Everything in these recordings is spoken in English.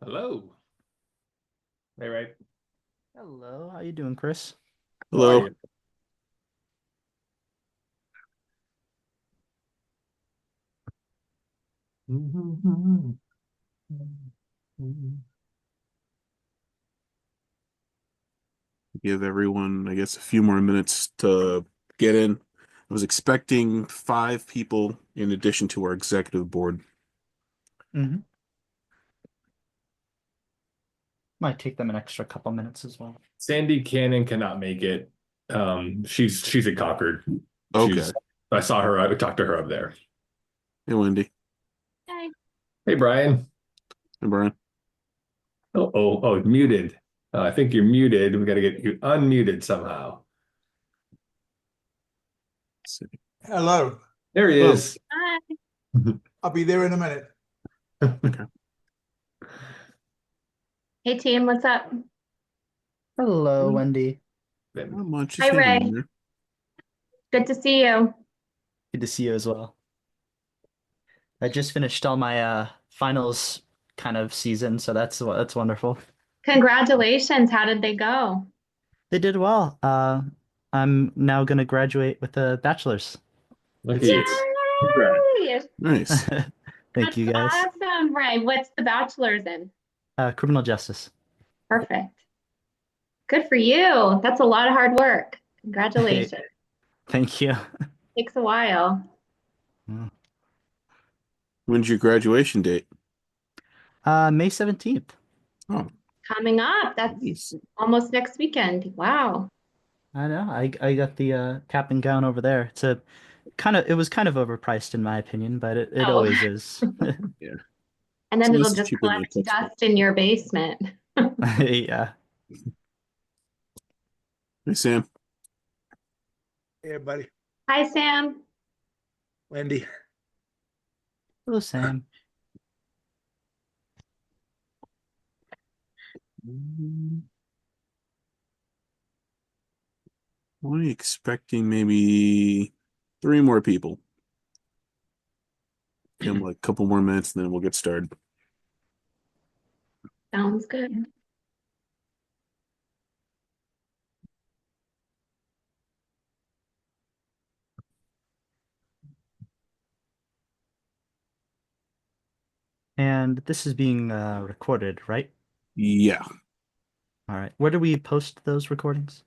Hello. Hey, right. Hello, how you doing, Chris? How are Hello. you? Give everyone, I guess, a few more minutes to get in. I was expecting 5 people in addition to our executive board. Mm-hmm. Might take them an extra couple minutes as well. Sandy Cannon cannot make it. She's in Concord. Okay. She's I saw her. I talked to her up there. Hey, Wendy. Hi. Hey, Brian. Hey, Brian. Oh, muted. I think you're muted. We got to get you unmuted somehow. Let's see. Hello. There he Hello. is. Hi. I'll be there in a minute. Okay. Hey team, what's up? Hello, Wendy. Not much, Hi just hanging in Ray. there. Good to see you. Good to see you as well. I just finished all my finals kind of season, so that's wonderful. Congratulations. How did they go? They did well. I'm now gonna graduate with a bachelor's. Look at you. Congrats. Yay! Nice. Thank That's you guys. awesome, Ray. What's the bachelor's in? Criminal justice. Perfect. Good for you. That's a lot of hard work. Hey, Congratulations. thank you. Takes a while. When's your graduation date? May 17th. Oh, Coming up. That's nice. almost next weekend. Wow. I know. I got the cap and gown over there. It was kind of overpriced in my opinion, but it Oh, always is. Yeah. and then So it'll this is just cheaper than a collect textbook. dust in your basement. Yeah. Hey, Sam. Hey, everybody. Hi, Sam. Wendy. Hello, Sam. Only expecting maybe 3 more people. Give them like a couple more minutes and then we'll get started. Sounds good. And this is being recorded, right? Yeah. All right. Where do we post those recordings?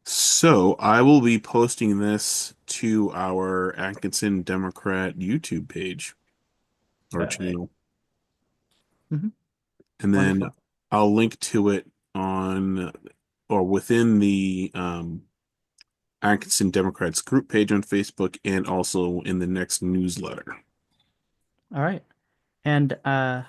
So I will be posting this to our Atkinson Democrat YouTube page or Nice. channel, Hmm. and then Wonderful. I'll link to it on or within the Atkinson Democrats group page on Facebook and also in the next newsletter. All right. And all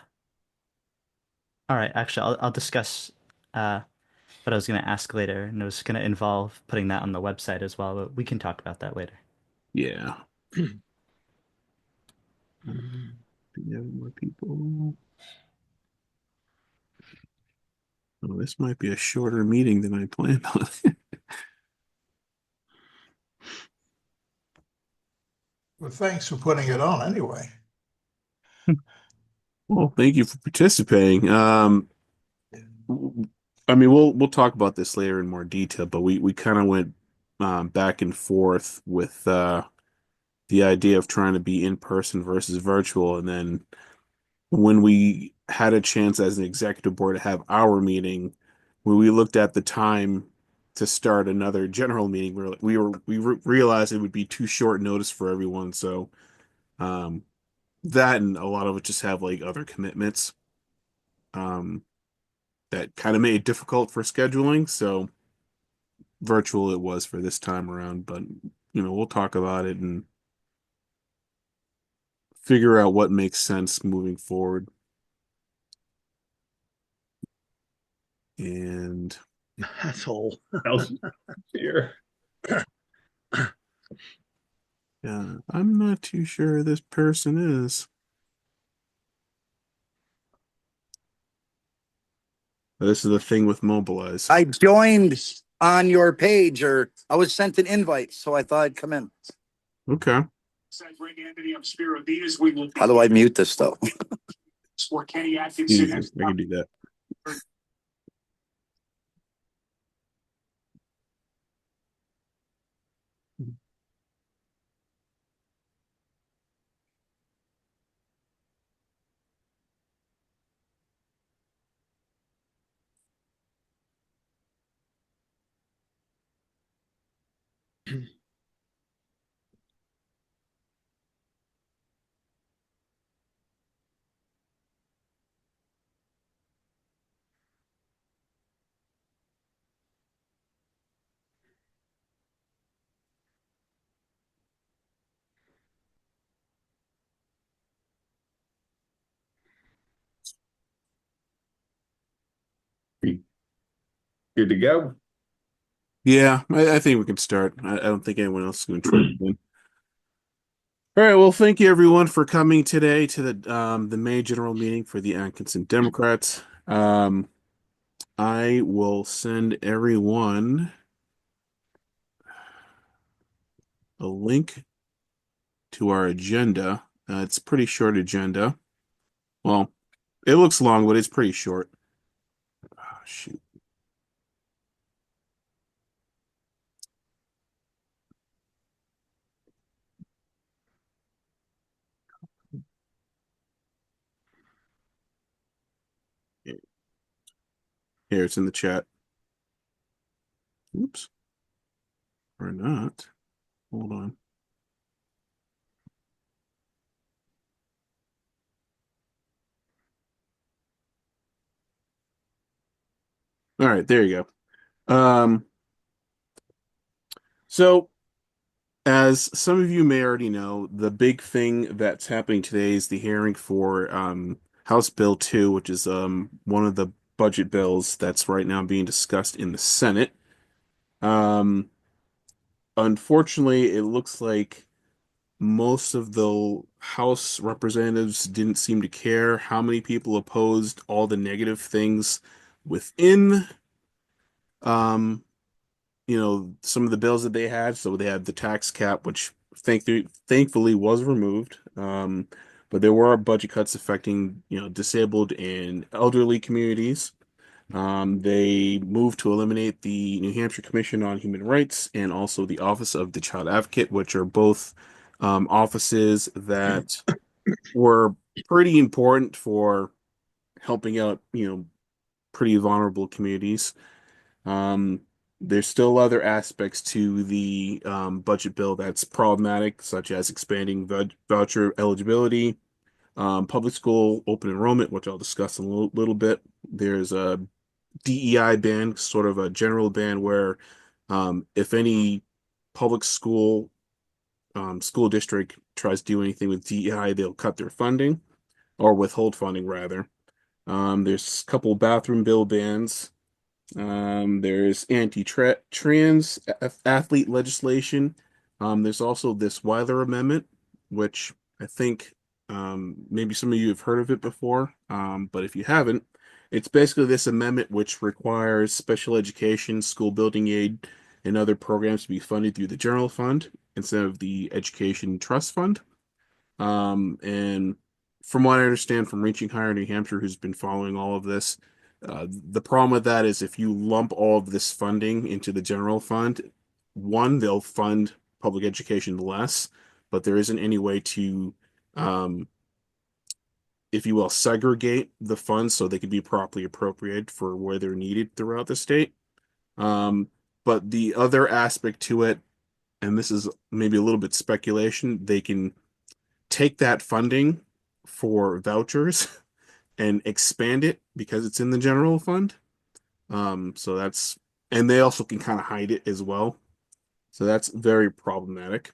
right, actually I'll discuss what I was going to ask later, and it was going to involve putting that on the website as well, but we can talk about that later. Yeah. Do you have more people? Oh, this might be a shorter meeting than I planned on. Well, thanks for putting it on anyway. Well, thank you for participating. I mean, we'll talk about this later in more detail, but we kind of went back and forth with the idea of trying to be in person versus virtual, and then when we had a chance as an executive board to have our meeting, when we looked at the time to start another general meeting, we realized it would be too short notice for everyone, so um, that and a lot of it just have like other commitments. Um, that kind of made it difficult for scheduling. So virtual it was for this time around, but we'll talk about it and figure out what makes sense moving forward. And That's all. Else here. yeah, I'm not too sure who this person is. This is the thing with Mobilize. I joined on your page, or I was sent an invite, so I thought I'd come in. Okay. How do I mute this though? Easy. I can do that. Good to go. Yeah, I think we can start. I don't think anyone else is going to try to win. All right. Well, thank you everyone for coming today to the May general meeting for the Atkinson Democrats. I will send everyone a link to our agenda. It's a pretty short agenda. Well, it looks long, but it's pretty short. Oh, shoot. Here, it's in the chat. Oops. Or not. Hold on. All right, there you go. So as some of you may already know, the big thing that's happening today is the hearing for House Bill 2, which is one of the budget bills that's right now being discussed in the Senate. Um, Unfortunately, it looks like most of the House representatives didn't seem to care how many people opposed all the negative things within um, some of the bills that they had. So they had the tax cap, which thankfully was removed. But there were budget cuts affecting, disabled and elderly communities. They moved to eliminate the New Hampshire Commission on Human Rights and also the Office of the Child Advocate, which are both offices that were pretty important for helping out, pretty vulnerable communities. Um, there's still other aspects to the budget bill that's problematic, such as expanding voucher eligibility, public school open enrollment, which I'll discuss in a little bit. There's a DEI ban, sort of a general ban where if any public school district tries to do anything with DEI, they'll cut their funding or withhold funding rather. There's a couple bathroom bill bans. There's anti-trans athlete legislation. There's also this Weiler Amendment, which I think maybe some of you have heard of it before. But if you haven't, it's basically this amendment which requires special education, school building aid, and other programs to be funded through the general fund instead of the education trust fund. And from what I understand from Reaching Higher New Hampshire, who's been following all of this, the problem with that is if you lump all of this funding into the general fund, one, they'll fund public education less, but there isn't any way to, um, if you will, segregate the funds so they can be properly appropriated for where they're needed throughout the state. Um, but the other aspect to it, and this is maybe a little bit speculation, they can take that funding for vouchers and expand it because it's in the general fund. So that's, and they also can kind of hide it as well. So that's very problematic.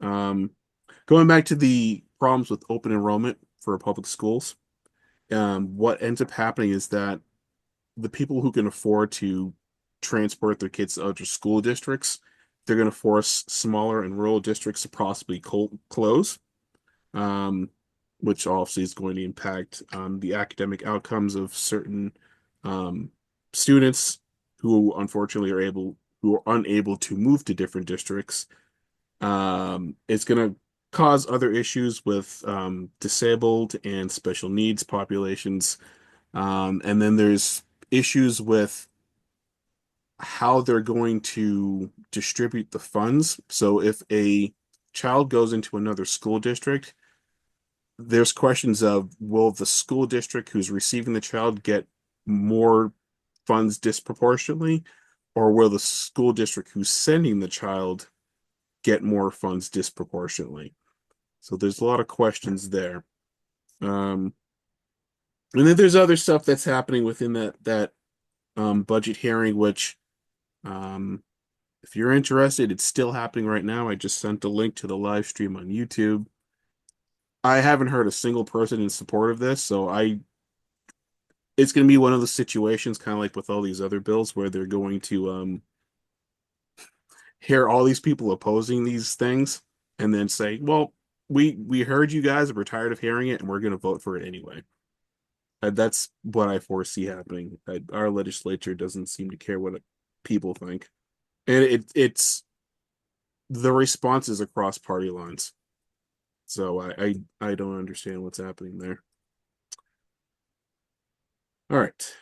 Um, Going back to the problems with open enrollment for public schools, what ends up happening is that the people who can afford to transport their kids to other school districts, they're going to force smaller and rural districts to possibly close, um, which obviously is going to impact the academic outcomes of certain um, students who unfortunately who are unable to move to different districts. It's going to cause other issues with disabled and special needs populations. And then there's issues with how they're going to distribute the funds. So if a child goes into another school district, there's questions of will the school district who's receiving the child get more funds disproportionately, or will the school district who's sending the child get more funds disproportionately? So there's a lot of questions there. And then there's other stuff that's happening within that budget hearing, which if you're interested, it's still happening right now. I just sent a link to the live stream on YouTube. I haven't heard a single person in support of this, so it's going to be one of the situations, kind of like with all these other bills, where they're going to hear all these people opposing these things and then say, well, we heard you guys, we're tired of hearing it, and we're going to vote for it anyway. That's what I foresee happening. Our legislature doesn't seem to care what people think. And it's the responses across party lines. So I don't understand what's happening there. All right.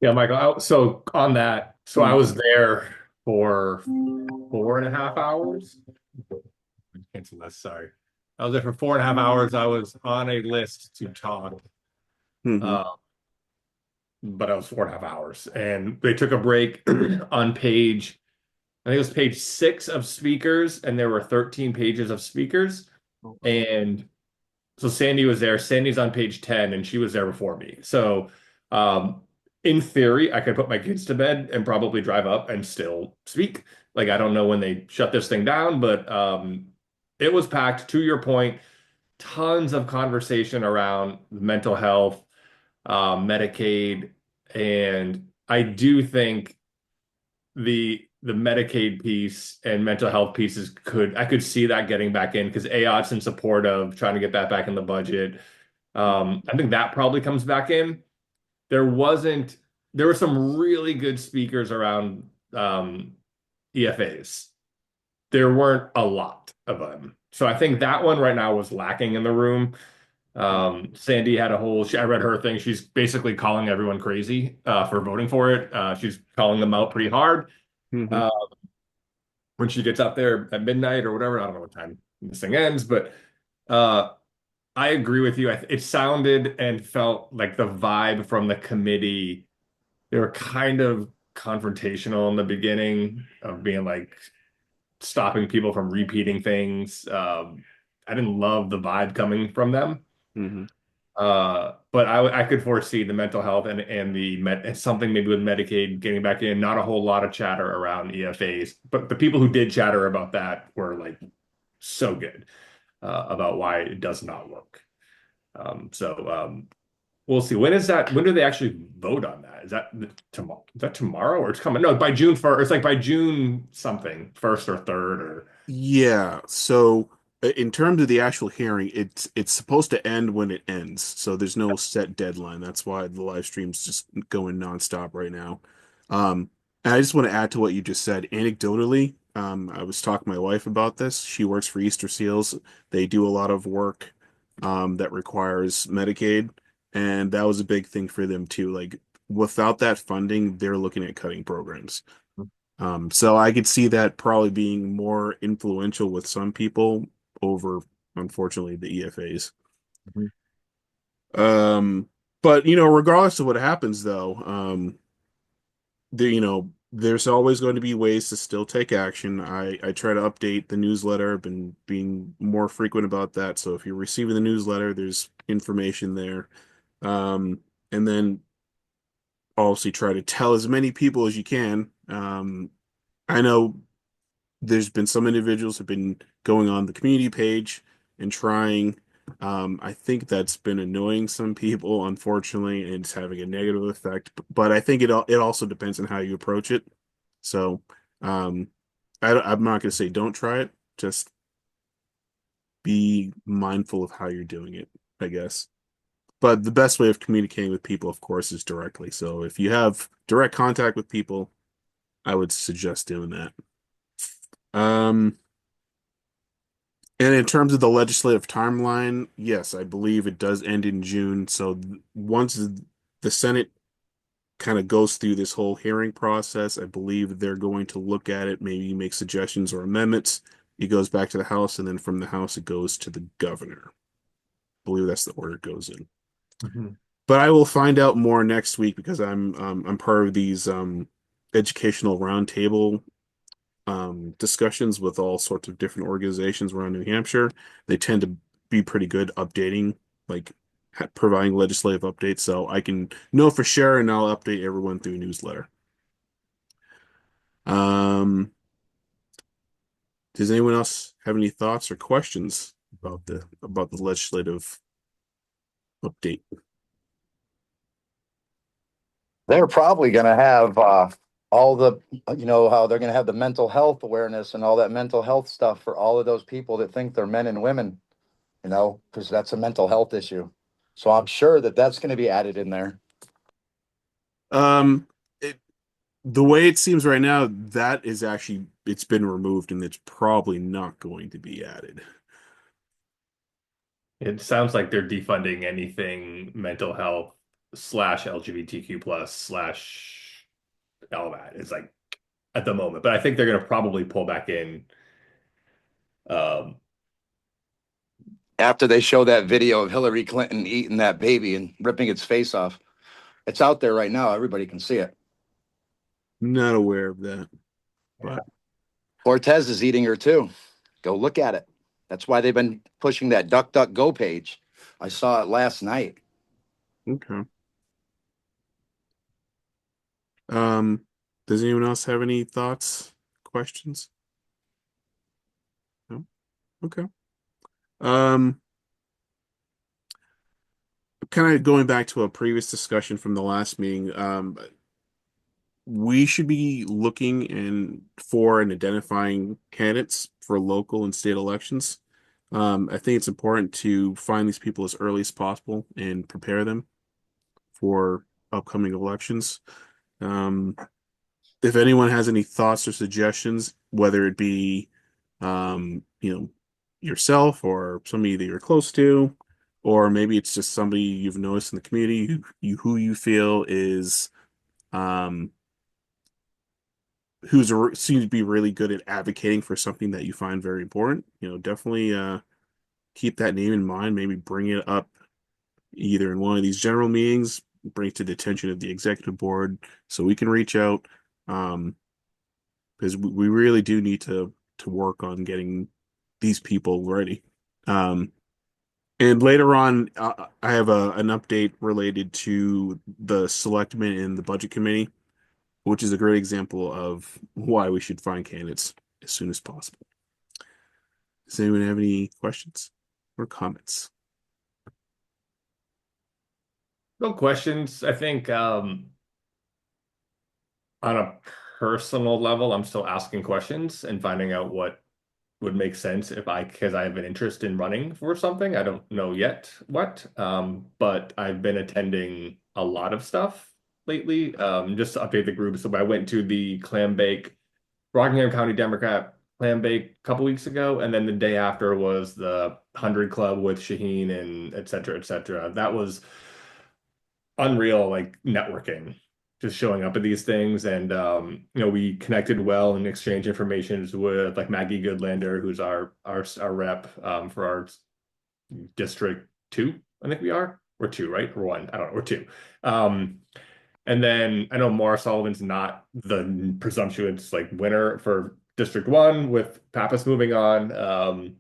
Yeah, Michael. So on that, so I was there for 4.5 hours. Cancel this. Sorry, I was there for 4.5 hours. I was on a list to talk, Mhm. but I was 4.5 hours, and they took a break on page. I think it was page 6 of speakers, and there were 13 pages of speakers, and so Sandy was there. Sandy's on page 10, and she was there before me. So, in theory, I could put my kids to bed and probably drive up and still speak. Like, I don't know when they shut this thing down, but it was packed. To your point, tons of conversation around mental health, Medicaid, and I do think the Medicaid piece and mental health pieces I could see that getting back in because AOT's in support of trying to get that back in the budget. I think that probably comes back in. There wasn't there were some really good speakers around EFAs. There weren't a lot of them. So I think that one right now was lacking in the room. Sandy had I read her thing. She's basically calling everyone crazy for voting for it. She's calling them out pretty hard. Mhm. Uh, when she gets out there at midnight or whatever. I don't know what time this thing ends, but uh, I agree with you. It sounded and felt like the vibe from the committee, they were kind of confrontational in the beginning of being like stopping people from repeating things. I didn't love the vibe coming from them. Mhm. But I could foresee the mental health and and something maybe with Medicaid getting back in. Not a whole lot of chatter around EFAs, but the people who did chatter about that were like so good about why it does not work. We'll see. When is that? When do they actually vote on that? Is that tomorrow? Is that tomorrow or it's coming? No, by June 1st. It's like by June something, first or third or. Yeah, so in terms of the actual hearing, it's supposed to end when it ends. So there's no set deadline. That's why the live stream's just going nonstop right now. And I just want to add to what you just said. Anecdotally, I was talking to my wife about this. She works for Easter Seals. They do a lot of work that requires Medicaid, and that was a big thing for them too. Like without that funding, they're looking at cutting programs. So I could see that probably being more influential with some people over, unfortunately, the EFAs. Mhm. But regardless of what happens, though, there's always going to be ways to still take action. I try to update the newsletter. I've been being more frequent about that. So if you're receiving the newsletter, there's information there. And then obviously try to tell as many people as you can. I know there's been some individuals have been going on the community page and trying. I think that's been annoying some people, unfortunately, and it's having a negative effect. But I think it also depends on how you approach it. So um, I'm not going to say don't try it. Just be mindful of how you're doing it, I guess. But the best way of communicating with people, of course, is directly. So if you have direct contact with people, I would suggest doing that. Um, And in terms of the legislative timeline, yes, I believe it does end in June. So once the Senate kind of goes through this whole hearing process, I believe they're going to look at it, maybe make suggestions or amendments. It goes back to the House, and then from the House, it goes to the governor. I believe that's the order it goes in. Mhm. But I will find out more next week because I'm part of these educational roundtable discussions with all sorts of different organizations around New Hampshire. They tend to be pretty good updating, like providing legislative updates, so I can know for sure, and I'll update everyone through newsletter. Um, does anyone else have any thoughts or questions about the legislative update? They're probably going to have all the, how they're going to have the mental health awareness and all that mental health stuff for all of those people that think they're men and women, because that's a mental health issue. So I'm sure that that's going to be added in there. Um, it, the way it seems right now, that is actually it's been removed and it's probably not going to be added. It sounds like they're defunding anything mental health slash LGBTQ plus slash all that. It's like at the moment, but I think they're going to probably pull back in. Um, After they show that video of Hillary Clinton eating that baby and ripping its face off, it's out there right now. Everybody can see it. Not aware of that, but Cortez is eating her too. Go look at it. That's why they've been pushing that DuckDuckGo page. I saw it last night. okay. Um, does anyone else have any thoughts, questions? No? Okay. Um, kind of going back to a previous discussion from the last meeting, we should be looking for and identifying candidates for local and state elections. I think it's important to find these people as early as possible and prepare them for upcoming elections. Um, if anyone has any thoughts or suggestions, whether it be, yourself or somebody that you're close to, or maybe it's just somebody you've noticed in the community who you feel is, um, seems to be really good at advocating for something that you find very important, definitely keep that name in mind. Maybe bring it up either in one of these general meetings, bring it to the attention of the executive board so we can reach out. Um, because we really do need to work on getting these people ready. Um, and later on, I have an update related to the selectmen and the budget committee, which is a great example of why we should find candidates as soon as possible. Does anyone have any questions or comments? no questions. I think on a personal level, I'm still asking questions and finding out what would make sense because I have an interest in running for something. I don't know yet what, but I've been attending a lot of stuff lately. Just to update the group. So I went to the clam bake, Rockingham County Democrat clam bake a couple weeks ago, and then the day after was the 100 Club with Shaheen and et cetera, et cetera. That was unreal, like networking, just showing up at these things. And we connected well and exchanged information with like Maggie Goodlander, who's our rep for our district two, I think we are. We're two, right? Or one. I don't know. We're two. Um, and then I know Maura Sullivan's not the presumptuous like winner for District One with Pappas moving on.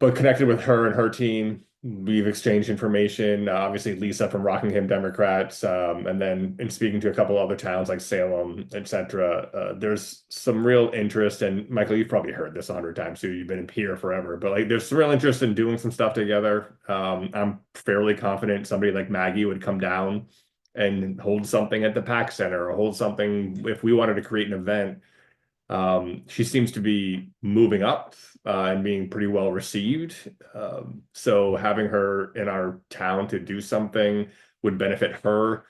But connected with her and her team. We've exchanged information. Obviously, Lisa from Rockingham Democrats, and then in speaking to a couple other towns like Salem, etc. There's some real interest, and Michael, you've probably heard this 100 times too. You've been in here forever, but like, there's some real interest in doing some stuff together. I'm fairly confident somebody like Maggie would come down and hold something at the PAC Center or hold something if we wanted to create an event. She seems to be moving up and being pretty well received. So having her in our town to do something would benefit her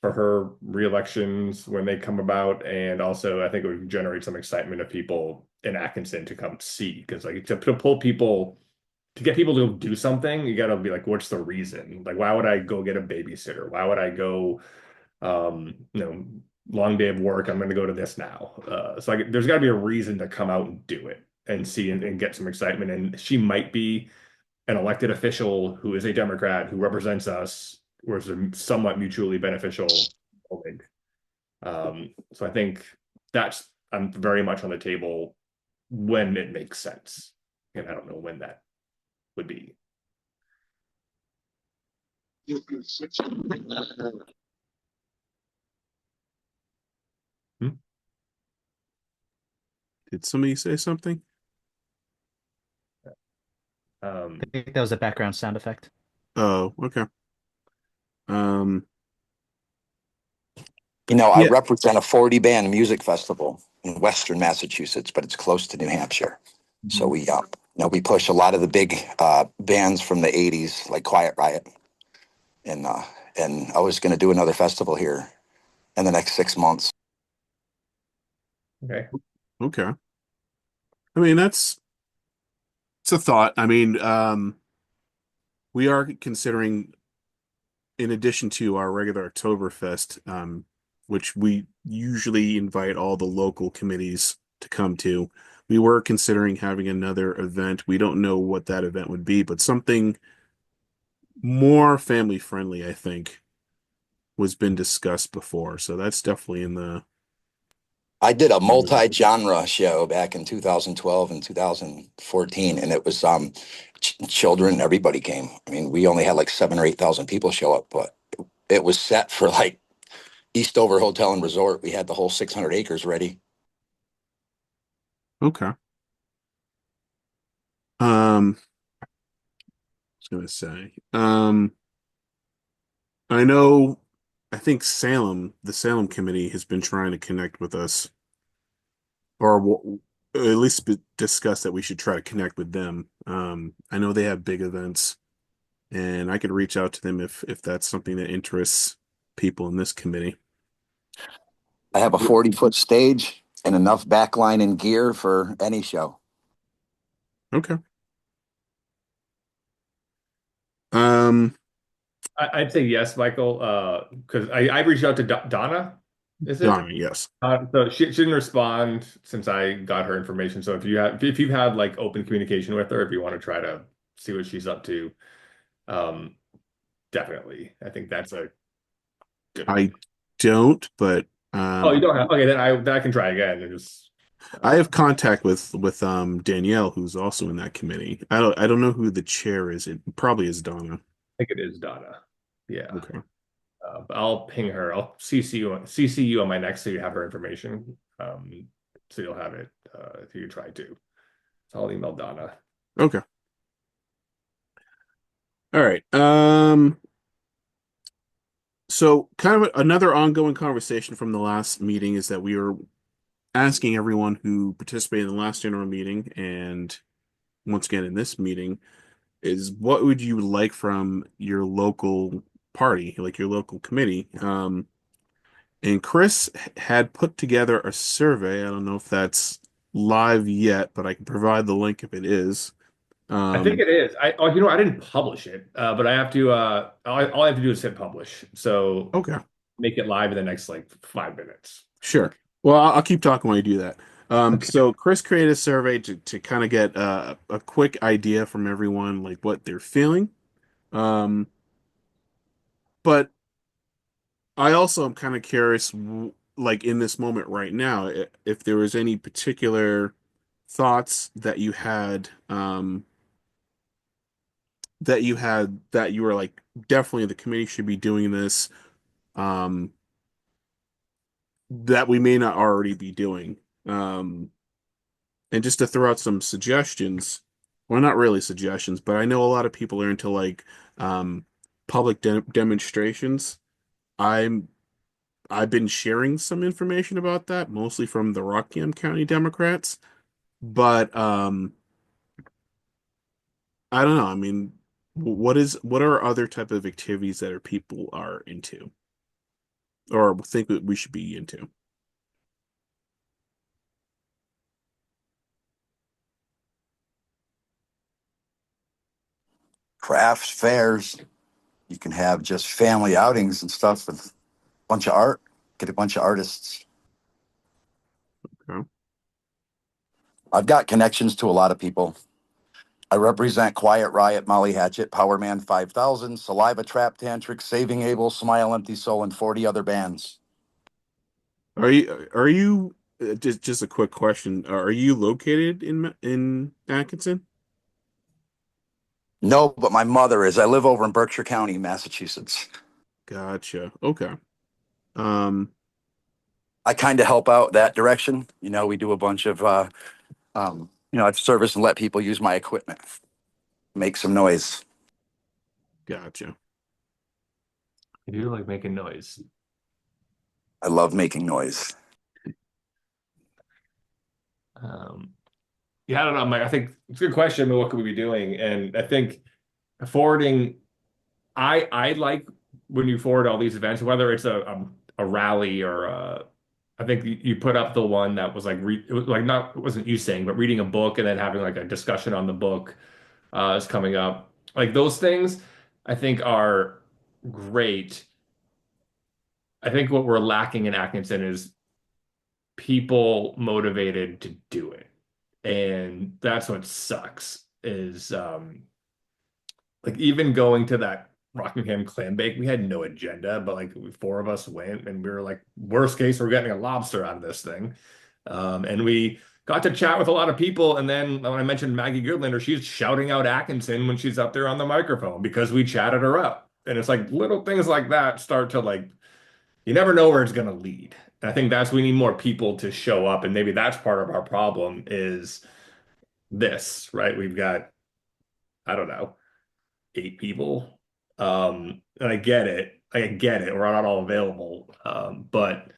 for her re-elections when they come about. And also, I think it would generate some excitement of people in Atkinson to come see, because like to pull people to get people to do something, you got to be like, what's the reason? Like, why would I go get a babysitter? Why would I go, long day of work, I'm going to go to this now. So like, there's got to be a reason to come out and do it and see and get some excitement. And she might be an elected official who is a Democrat who represents us, where it's a somewhat mutually beneficial moment. So I think that's I'm very much on the table when it makes sense. And I don't know when that would be. Hmm? Did somebody say something? Um, I think that was a background sound effect. Oh, okay. Um, I yeah. represent a 40 band music festival in Western Massachusetts, but it's close to New Hampshire. So we push a lot of the big bands from the 80s, like Quiet Riot. And I was going to do another festival here in the next 6 months. okay. Okay. I mean, it's a thought. I mean, we are considering, in addition to our regular Oktoberfest, which we usually invite all the local committees to come to, we were considering having another event. We don't know what that event would be, but something more family friendly, I think, was been discussed before. So that's definitely in the. I did a multi-genre show back in 2012 and 2014, and it was children, everybody came. I mean, we only had like 7 or 8,000 people show up, but it was set for like Eastover Hotel and Resort. We had the whole 600 acres ready. Okay. I was gonna say, I know, I think the Salem committee has been trying to connect with us, or at least discuss that we should try to connect with them. I know they have big events, and I could reach out to them if that's something that interests people in this committee. I have a 40-foot stage and enough backline and gear for any show. Okay. Um, I'd say yes, Michael, because I reached out to Donna, is it? Donna, yes. So she didn't respond since I got her information. So if you've had like open communication with her, if you want to try to see what she's up to, um, definitely. I think that's a good I one. don't, but Oh, you don't have, okay, then I can try again and just I have contact with Danielle, who's also in that committee. I don't know who the chair is. It probably is Donna. I think it is Donna. Yeah. Okay. But I'll ping her. I'll CC you on my next so you have her information. So you'll have it if you try to. So I'll email Donna. Okay. All right. So kind of another ongoing conversation from the last meeting is that we were asking everyone who participated in the last general meeting and once again in this meeting is what would you like from your local party, like your local committee? And Chris had put together a survey. I don't know if that's live yet, but I can provide the link if it is. I think Um, it is. I didn't publish it, but I have to. All I have to do is hit publish. So okay, make it live in the next like 5 minutes. sure. Well, I'll keep talking while you do that. Okay. So Chris created a survey to kind of get a quick idea from everyone, like what they're feeling. Um, but I also am kind of curious, like in this moment right now, if there was any particular thoughts that you were like, definitely the committee should be doing this, um, that we may not already be doing. Um, and just to throw out some suggestions, well, not really suggestions, but I know a lot of people are into like um, public demonstrations. I'm I've been sharing some information about that, mostly from the Rockingham County Democrats. But I don't know. I mean, what are other type of activities that are people are into or think that we should be into? crafts, fairs. You can have just family outings and stuff with a bunch of art, get a bunch of artists. Okay. I've got connections to a lot of people. I represent Quiet Riot, Molly Hatchet, Power Man 5000, Saliva Trap Tantric, Saving Abel, Smile Empty Soul, and 40 other bands. Are you just a quick question. Are you located in Atkinson? No, but my mother is. I live over in Berkshire County, Massachusetts. Gotcha. Okay. Um, I kind of help out that direction. We do a bunch of, I service and let people use my equipment, make some noise. gotcha. I do like making noise. I love making noise. Um, yeah, I don't know, Mike. I think it's a good question. I mean, what could we be doing? And I think forwarding, I like when you forward all these events, whether it's a rally or I think you put up the one that was like it was like not it wasn't you saying, but reading a book and then having like a discussion on the book is coming up. Like those things, I think are great. I think what we're lacking in Atkinson is people motivated to do it. And that's what sucks is like even going to that Rockingham clam bake, we had no agenda, but like four of us went and we were like, worst case, we're getting a lobster out of this thing. And we got to chat with a lot of people. And then when I mentioned Maggie Goodlander, she's shouting out Atkinson when she's up there on the microphone because we chatted her up. And it's like little things like that start to like, you never know where it's going to lead. And I think that's we need more people to show up. And maybe that's part of our problem is this, right? We've got, I don't know, 8 people. And I get it. I get it. We're not all available. But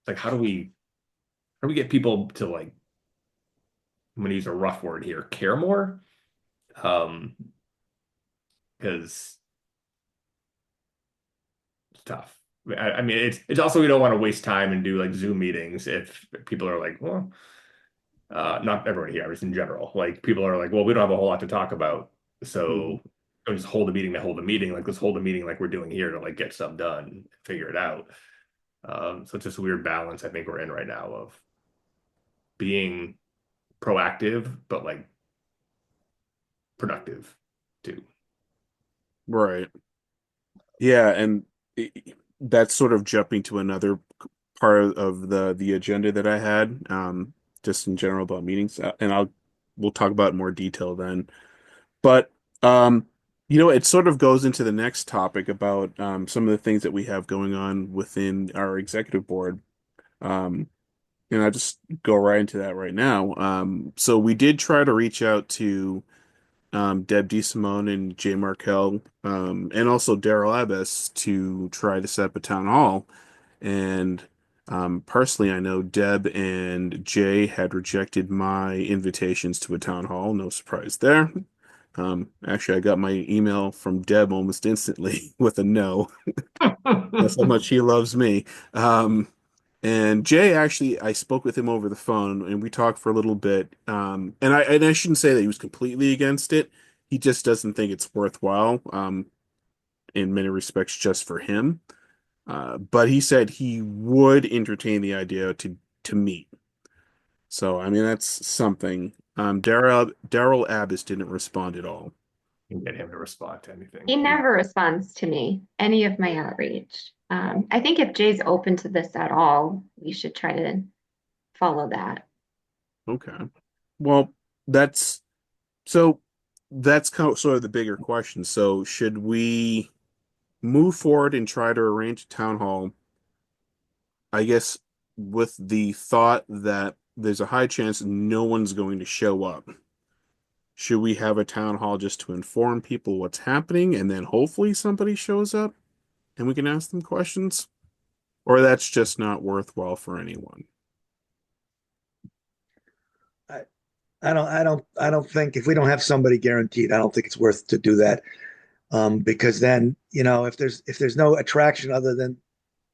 like, how do we get people to like, I'm gonna use a rough word here, care more? Um, because it's tough. I mean, it's also we don't want to waste time and do like Zoom meetings if people are like, well, not everybody here, just in general. Like people are like, well, we don't have a whole lot to talk about, so don't just hold a meeting to hold a meeting. Like let's hold a meeting like we're doing here to like get stuff done, figure it out. So it's just a weird balance I think we're in right now of being proactive but like productive too. Right. Yeah, and that's sort of jumping to another part of the agenda that I had, just in general about meetings, and we'll talk about it in more detail then. But um, it sort of goes into the next topic about some of the things that we have going on within our executive board. Um, and I'll just go right into that right now. So we did try to reach out to Deb DeSimone and Jay Markell, and also Daryl Abbas to try to set up a town hall. And personally, I know Deb and Jay had rejected my invitations to a town hall. No surprise there. Actually, I got my email from Deb almost instantly with a no. That's how much she loves me. Um, and Jay, actually, I spoke with him over the phone and we talked for a little bit. And I shouldn't say that he was completely against it. He just doesn't think it's worthwhile, in many respects, just for him. But he said he would entertain the idea to meet. So, I mean, that's something. Daryl Abbas didn't respond at all. And get him to respond to anything. He never responds to me, any of my outreach. I think if Jay's open to this at all, we should try to follow that. Okay. Well, that's so that's kind of sort of the bigger question. So, should we move forward and try to arrange a town hall? I guess with the thought that there's a high chance no one's going to show up. Should we have a town hall just to inform people what's happening and then hopefully somebody shows up and we can ask them questions? Or that's just not worthwhile for anyone? I don't think if we don't have somebody guaranteed, I don't think it's worth to do that. Because then, if there's no attraction other than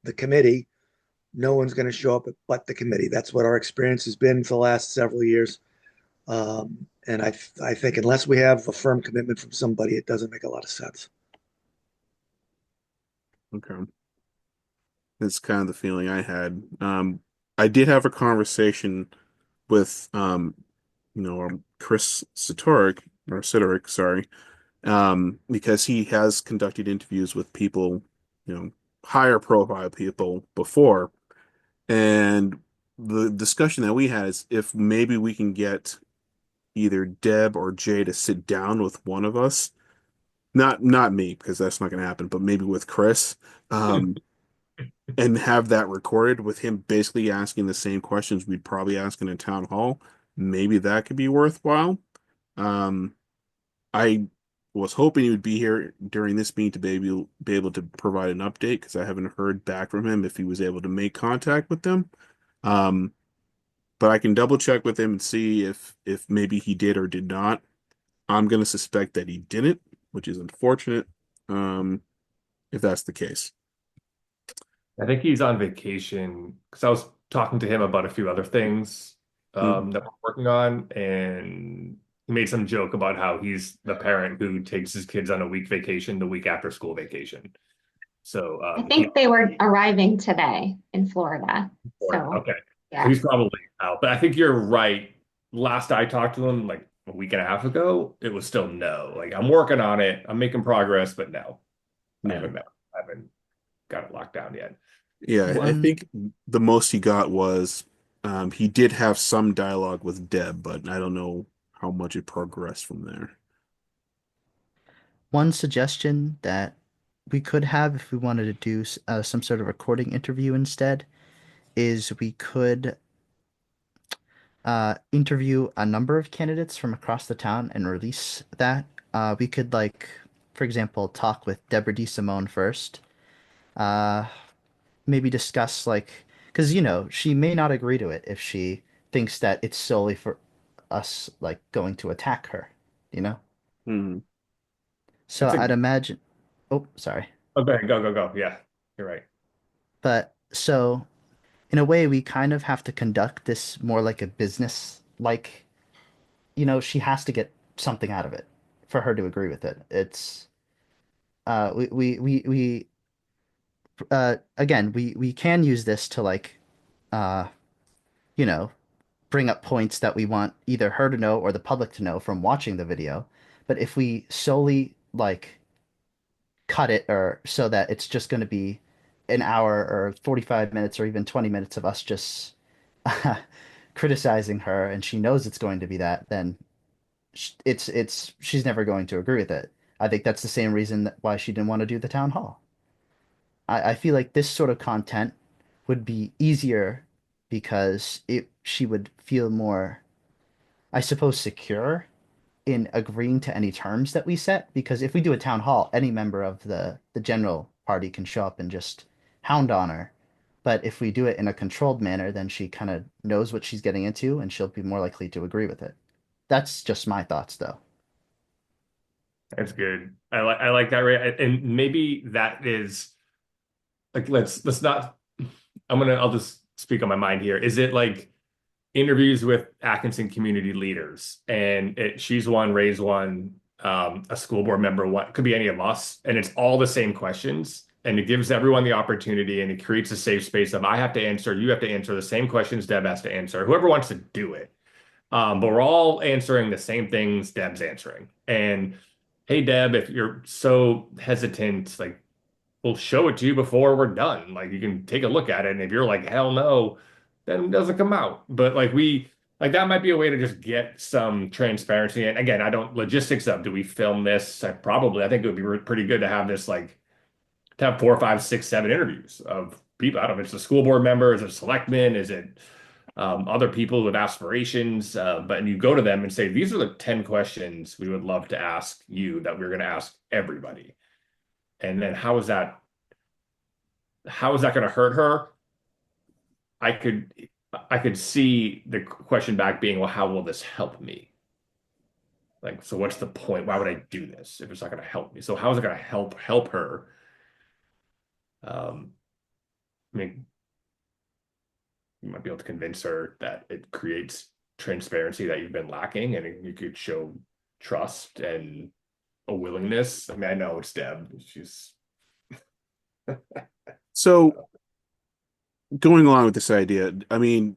the committee, no one's going to show up but the committee. That's what our experience has been for the last several years. And I think unless we have a firm commitment from somebody, it doesn't make a lot of sense. Okay. That's kind of the feeling I had. I did have a conversation with Chris Sidoric, sorry, because he has conducted interviews with people, higher profile people before, and the discussion that we had is if maybe we can get either Deb or Jay to sit down with one of us, not me because that's not going to happen, but maybe with Chris, um, and have that recorded with him basically asking the same questions we'd probably ask in a town hall. Maybe that could be worthwhile. Um, I was hoping he would be here during this meeting to be able to provide an update because I haven't heard back from him if he was able to make contact with them. Um, but I can double check with him and see if maybe he did or did not. I'm gonna suspect that he didn't, which is unfortunate. Um, if that's the case. I think he's on vacation because I was talking to him about a few other things Mhm. that we're working on, and he made some joke about how he's the parent who takes his kids on a week vacation the week after school vacation. So I he think they were arriving today in Florida. So, okay, so yeah. he's probably out. But I think you're right. Last I talked to him, like a week and a half ago, it was still no. Like I'm working on it, I'm making progress, but no, Yeah. I haven't got it locked down yet. Yeah, I One think the most he got was he did have some dialogue with Deb, but I don't know how much it progressed from there. one suggestion that we could have if we wanted to do some sort of recording interview instead is we could interview a number of candidates from across the town and release that. We could for example, talk with Deborah DeSimone first. Uh, Maybe discuss because she may not agree to it if she thinks that it's solely for us going to attack her, you know? Hmm. So It's a I'd imagine. Oh, sorry. okay, go. Yeah, you're right. But so in a way, we kind of have to conduct this more like a business. She has to get something out of it for her to agree with it. It's we again we can use this to uh you know bring up points that we want either her to know or the public to know from watching the video. But if we solely cut it or so that it's just going to be an hour or 45 minutes or even 20 minutes of us just criticizing her and she knows it's going to be that, then she's never going to agree with it. I think that's the same reason why she didn't want to do the town hall. I feel like this sort of content would be easier because she would feel more, I suppose, secure in agreeing to any terms that we set. Because if we do a town hall, any member of the general party can show up and just hound on her. But if we do it in a controlled manner, then she kind of knows what she's getting into and she'll be more likely to agree with it. That's just my thoughts, though. That's good. I like that, right? And maybe that is like let's not. I'll just speak on my mind here. Is it like interviews with Atkinson community leaders, and she's one, Ray's one, a school board member one, could be any of us, and it's all the same questions, and it gives everyone the opportunity, and it creates a safe space of I have to answer, you have to answer the same questions Deb has to answer, whoever wants to do it. But we're all answering the same things Deb's answering. And hey, Deb, if you're so hesitant, like we'll show it to you before we're done. Like you can take a look at it, and if you're like, hell no, then it doesn't come out. But like that might be a way to just get some transparency. And again, I don't logistics of do we film this? I think it would be pretty good to have this like to have 4, 5, 6, 7 interviews of people. I don't know if it's a school board member, is it a selectman, is it other people with aspirations? But you go to them and say, these are the 10 questions we would love to ask you that we're going to ask everybody. And then how is that going to hurt her? I could I could see the question back being, well, how will this help me? Like, so what's the point? Why would I do this if it's not going to help me? So how is it going to help her? Um, I mean, you might be able to convince her that it creates transparency that you've been lacking, and you could show trust and a willingness. I mean, I know it's Deb. She's So going along with this idea, I mean,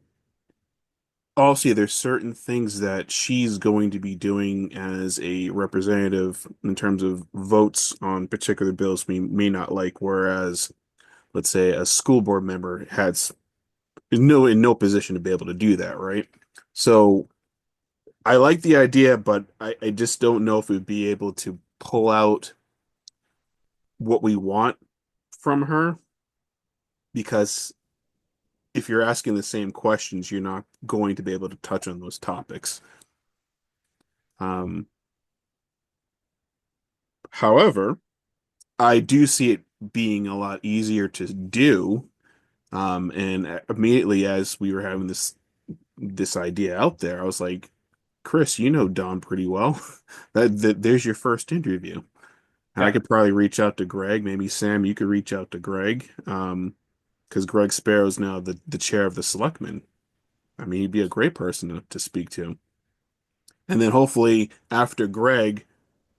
also there's certain things that she's going to be doing as a representative in terms of votes on particular bills we may not like, whereas let's say a school board member has is no in no position to be able to do that, right? So I like the idea, but I just don't know if we'd be able to pull out what we want from her because if you're asking the same questions, you're not going to be able to touch on those topics. Um, However, I do see it being a lot easier to do. And immediately as we were having this idea out there, I was like, Chris, you know Don pretty well. There's your first interview. And I yeah, could probably reach out to Greg. Maybe Sam, you could reach out to Greg. Because Greg Sparrow's now the chair of the selectmen. I mean, he'd be a great person to speak to. And then hopefully after Greg,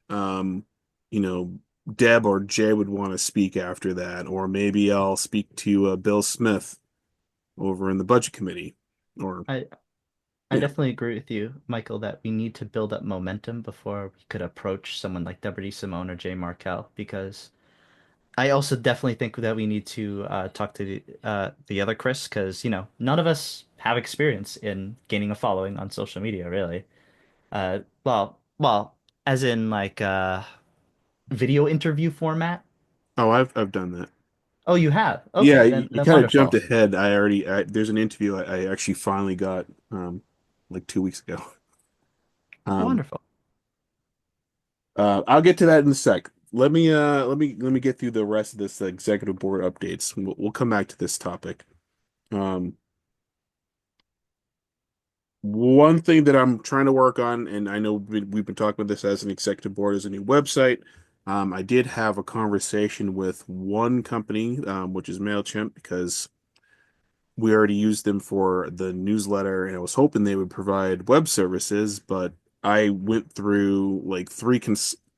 um, you know, Deb or Jay would want to speak after that, or maybe I'll speak to Bill Smith over in the budget committee. Or I I yeah, definitely agree with you, Michael, that we need to build up momentum before we could approach someone like Deborah Simone or Jay Markell, because I also definitely think that we need to talk to the other Chris, because none of us have experience in gaining a following on social media, really. Well, as in like video interview format. oh, I've done that. Oh, you have? Yeah, Okay, then you that's kind of jumped wonderful. ahead. There's an interview I actually finally got like 2 weeks ago. Oh, Um, wonderful. I'll get to that in a sec. Let me get through the rest of this executive board updates. We'll come back to this topic. Um, One thing that I'm trying to work on, and I know we've been talking about this as an executive board, is a new website. I did have a conversation with one company, which is MailChimp, because we already used them for the newsletter, and I was hoping they would provide web services, but I went through like three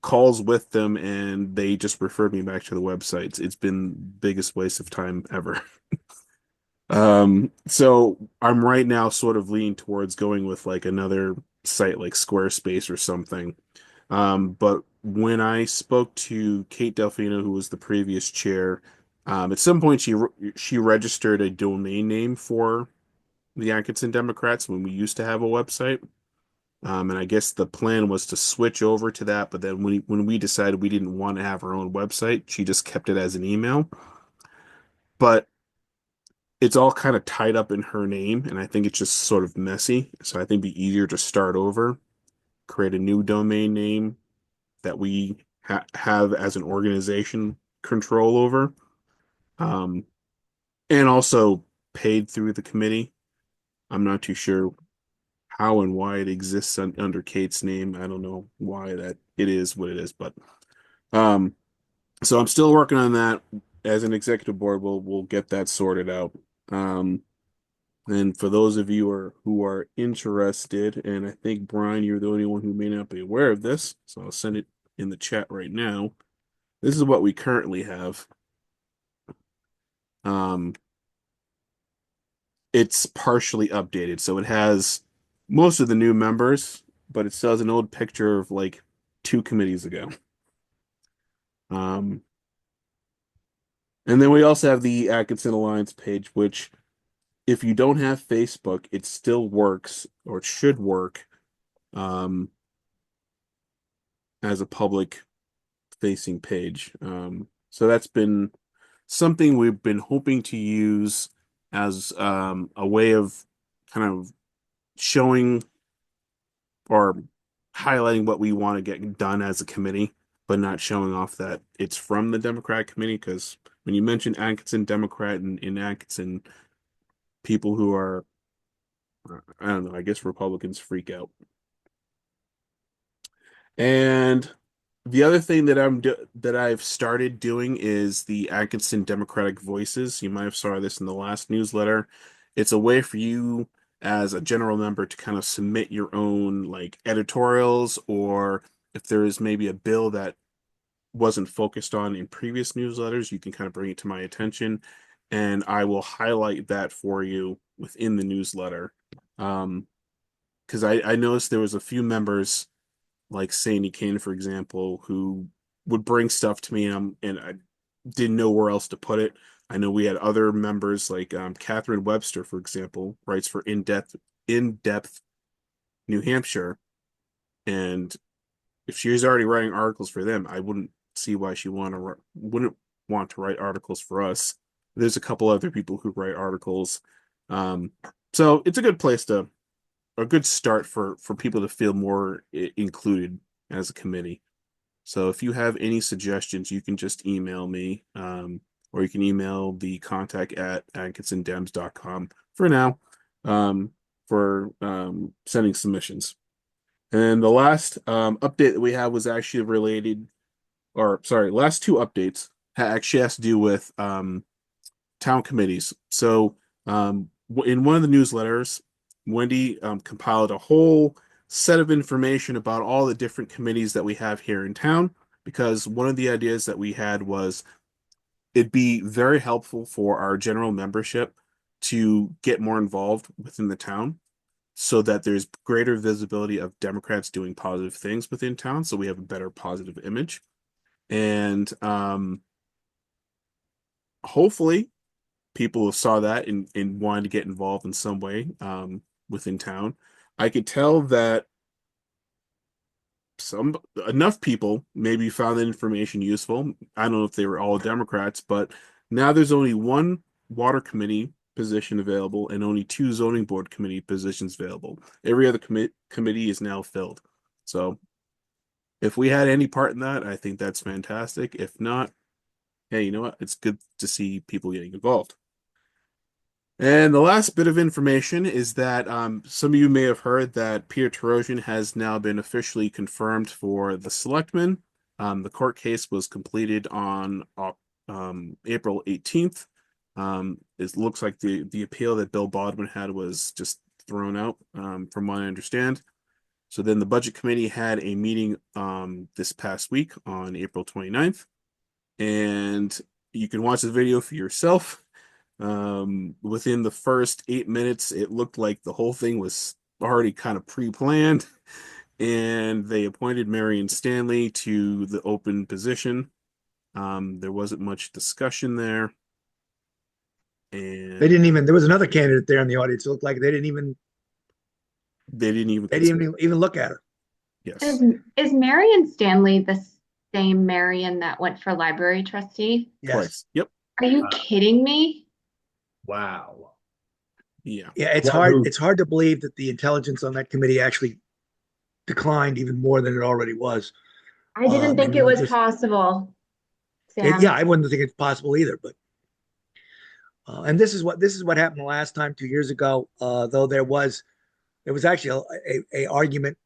calls with them, and they just referred me back to the websites. It's been biggest waste of time ever. So I'm right now sort of leaning towards going with like another site like Squarespace or something. But when I spoke to Kate Delfino, who was the previous chair, at some point she registered a domain name for the Atkinson Democrats when we used to have a website. And I guess the plan was to switch over to that, but then when we decided we didn't want to have our own website, she just kept it as an email. But it's all kind of tied up in her name, and I think it's just sort of messy. So I think it'd be easier to start over, create a new domain name that we have as an organization control over, um, and also paid through the committee. I'm not too sure how and why it exists under Kate's name. I don't know why that it is what it is, but um, so I'm still working on that. As an executive board, we'll get that sorted out. Um, And for those of you who are interested, and I think Brian, you're the only one who may not be aware of this, so I'll send it in the chat right now. This is what we currently have. Um, it's partially updated, so it has most of the new members, but it still has an old picture of like 2 committees ago. Um, and then we also have the Atkinson Alliance page, which if you don't have Facebook, it still works or it should work. Um, as a public facing page. So that's been something we've been hoping to use as a way of kind of showing or highlighting what we want to get done as a committee, but not showing off that it's from the Democratic committee. Because when you mention Atkinson Democrat and in Atkinson, people who are, I don't know, I guess Republicans freak out. And the other thing that I've started doing is the Atkinson Democratic Voices. You might have saw this in the last newsletter. It's a way for you as a general member to kind of submit your own like editorials, or if there is maybe a bill that wasn't focused on in previous newsletters, you can kind of bring it to my attention, and I will highlight that for you within the newsletter. Because I noticed there was a few members, like Sandy Kane, for example, who would bring stuff to me, and I didn't know where else to put it. I know we had other members like Catherine Webster, for example, writes for In Depth New Hampshire, and if she's already writing articles for them, I wouldn't see why she wouldn't want to write articles for us. There's a couple other people who write articles, um, so it's a good place to a good start for people to feel more included as a committee. So if you have any suggestions, you can just email me, or you can email the contact at atkinsondems.com for now, for sending submissions. And the last update that we have was actually related, or sorry, last two updates actually has to do with town committees. So in one of the newsletters, Wendy compiled a whole set of information about all the different committees that we have here in town, because one of the ideas that we had was it'd be very helpful for our general membership to get more involved within the town so that there's greater visibility of Democrats doing positive things within town, so we have a better positive image. And hopefully people saw that and wanted to get involved in some way within town. I could tell that some enough people maybe found that information useful. I don't know if they were all Democrats, but now there's only one water committee position available and only two zoning board committee positions available. Every other committee is now filled. So if we had any part in that, I think that's fantastic. If not, hey, you know what? It's good to see people getting involved. And the last bit of information is that some of you may have heard that Peter Terosian has now been officially confirmed for the selectmen. The court case was completed on April 18th. It looks like the appeal that Bill Bodman had was just thrown out, from what I understand. So then the budget committee had a meeting this past week on April 29th, and you can watch the video for yourself. Within the first 8 minutes, it looked like the whole thing was already kind of pre-planned, and they appointed Marion Stanley to the open position. There wasn't much discussion there. And They didn't even, there was another candidate there in the audience. It looked like they didn't even look at her. Yes. Is Marion Stanley the same Marion that went for library trustee? Yes. Twice. Yep. Are you kidding me? Wow. Yeah. Yeah, it's Well, hard. who- It's hard to believe that the intelligence on that committee actually declined even more than it already was. I didn't think and it was just- possible, Sam. yeah, I wouldn't think it's possible either. But and this is what happened the last time 2 years ago. Though there was actually a argument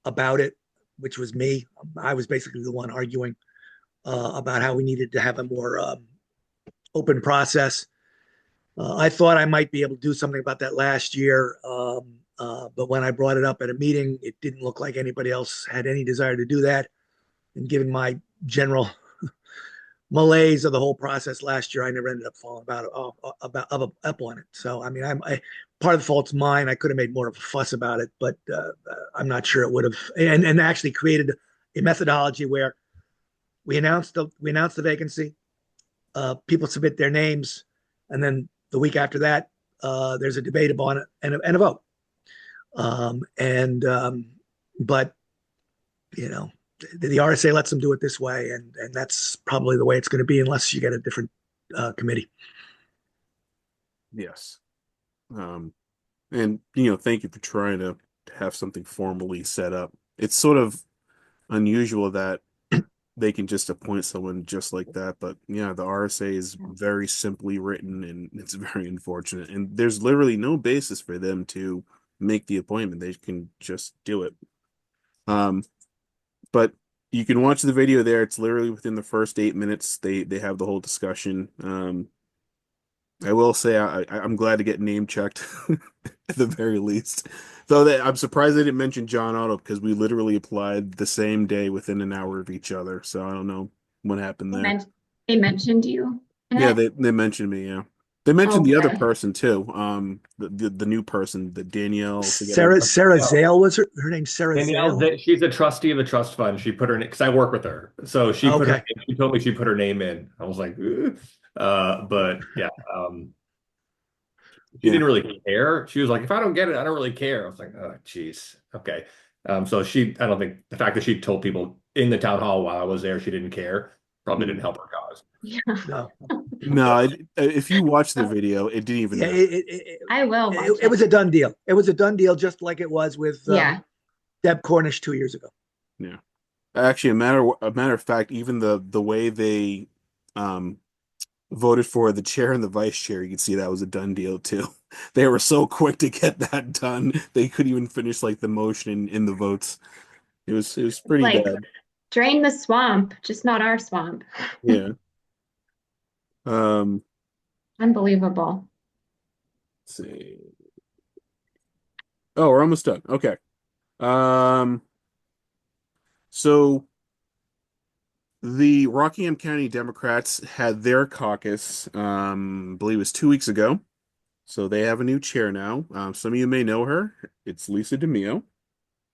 about it, which was me. I was basically the one arguing about how we needed to have a more open process. I thought I might be able to do something about that last year, but when I brought it up at a meeting, it didn't look like anybody else had any desire to do that. And given my general malaise of the whole process last year, I never ended up falling up on it. So I mean, part of the fault's mine. I could have made more of a fuss about it, but I'm not sure it would have. And actually created a methodology where we announced the vacancy. People submit their names, and then the week after that, there's a debate upon it and a vote. But you know, the RSA lets them do it this way, and that's probably the way it's going to be unless you get a different committee. Yes. And thank you for trying to have something formally set up. It's sort of unusual that they can just appoint someone just like that, but yeah, the RSA is very simply written and it's very unfortunate. And there's literally no basis for them to make the appointment. They can just do it. But you can watch the video there. It's literally within the first 8 minutes. They have the whole discussion. I will say I'm glad to get name checked at the very least. Though I'm surprised they didn't mention John Otto because we literally applied the same day within an hour of each other. So I don't know what happened They there. they mentioned you in Yeah, it. they mentioned me, yeah. They Oh, mentioned the other good. person too. The new person, the Danielle, forget her. Sarah Yeah. Zale was her name. Sarah Danielle, Zale. she's a trustee of the trust fund. She put her name because I work with her, so she put her. Okay. She told me she put her name in. I was like, "Ugh." But yeah, she Yeah. didn't really care. She was like, if I don't get it, I don't really care. I was like, oh, geez, okay. So I don't think the fact that she told people in the town hall while I was there, she didn't care, probably didn't Mm. help her cause. Yeah, No. No, if you watch the video, it didn't even Yeah. matter. I will watch It it. was a done deal. It was a done deal, just like it was with Yeah. Deb Cornish 2 years ago. Yeah. Actually, a matter of fact, even the way they um voted for the chair and the vice chair, you could see that was a done deal too. They were so quick to get that done. They couldn't even finish like the motion in the votes. It was It's pretty like bad. drain the swamp, just not our swamp. Yeah. Um, Unbelievable. let's see. Oh, we're almost done. Okay. Um, so the Rockingham County Democrats had their caucus, I believe it was 2 weeks ago. So they have a new chair now. Some of you may know her. It's Lisa DeMio.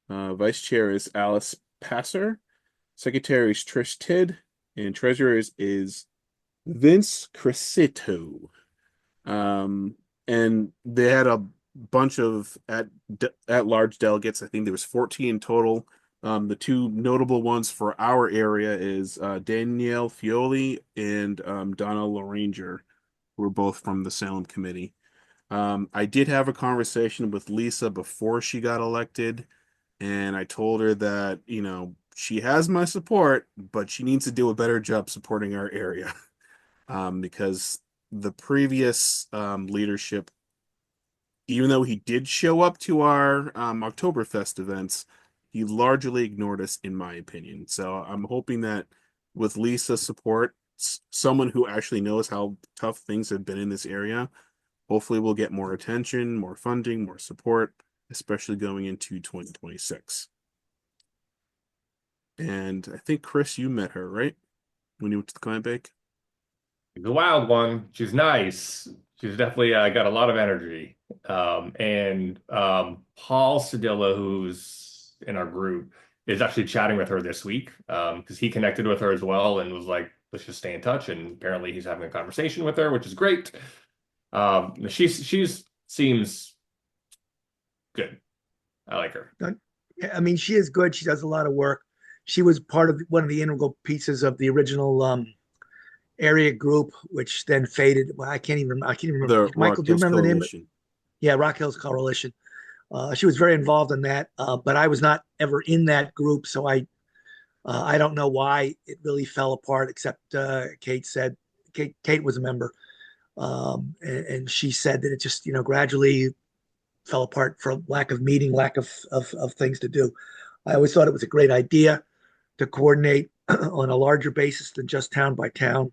Vice chair is Alice Passer. Secretary is Trish Tidd. And treasurer is Vince Crescito. Um, and they had a bunch of at large delegates. I think there was 14 in total. The two notable ones for our area is Danielle Fioli and Donna Loranger, who were both from the Salem Committee. I did have a conversation with Lisa before she got elected, and I told her that, she has my support, but she needs to do a better job supporting our area. Because the previous leadership, even though he did show up to our Oktoberfest events, he largely ignored us, in my opinion. So I'm hoping that with Lisa's support, someone who actually knows how tough things have been in this area, hopefully we'll get more attention, more funding, more support, especially going into 2026. And I think, Chris, you met her, right? When you went to the client bake? She's a wild one. She's nice. She's definitely got a lot of energy. And Paul Sedilla, who's in our group, is actually chatting with her this week because he connected with her as well and was like, let's just stay in touch. And apparently he's having a conversation with her, which is great. She's seems good. I like her. I mean, she is good. She does a lot of work. She was part of one of the integral pieces of the original area group, which then faded. Well, I can't even remember. The Michael, Rock do you Hills remember the name? Coalition. Yeah, Rock Hills Coalition. She was very involved in that, but I was not ever in that group, so I don't know why it really fell apart. Except Kate was a member, and she said that it just gradually fell apart for lack of meeting, lack of things to do. I always thought it was a great idea to coordinate on a larger basis than just town by town,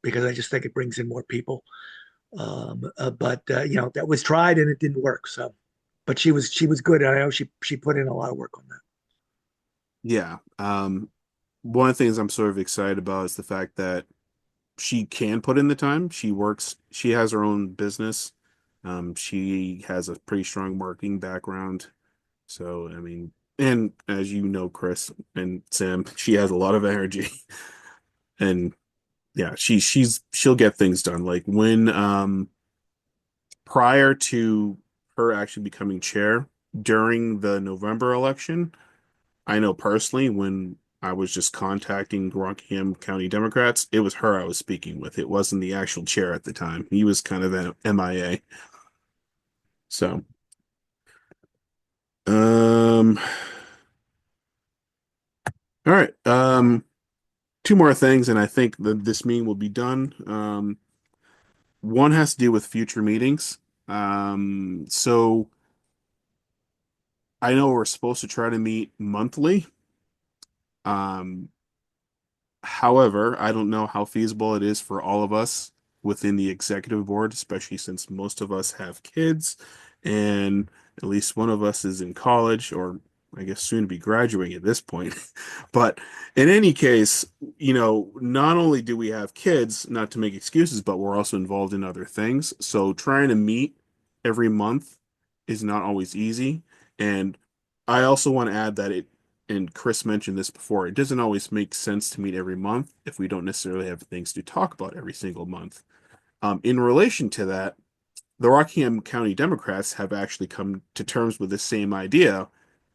because I just think it brings in more people. But that was tried and it didn't work. So, but she was good. I know she put in a lot of work on that. Yeah. One of the things I'm sort of excited about is the fact that she can put in the time. She has her own business. She has a pretty strong marketing background. So, I mean, and as you know, Chris and Sam, she has a lot of energy. And yeah, she'll get things done. Like when prior to her actually becoming chair during the November election, I know personally when I was just contacting Rockingham County Democrats, it was her I was speaking with. It wasn't the actual chair at the time. He was kind of an MIA. So, um, all right. Two more things, and I think that this meeting will be done. One has to do with future meetings. So I know we're supposed to try to meet monthly. Um, However, I don't know how feasible it is for all of us within the executive board, especially since most of us have kids and at least one of us is in college or I guess soon to be graduating at this point. But in any case, not only do we have kids, not to make excuses, but we're also involved in other things. So trying to meet every month is not always easy. And I also want to add that and Chris mentioned this before, it doesn't always make sense to meet every month if we don't necessarily have things to talk about every single month. In relation to that, the Rockingham County Democrats have actually come to terms with the same idea.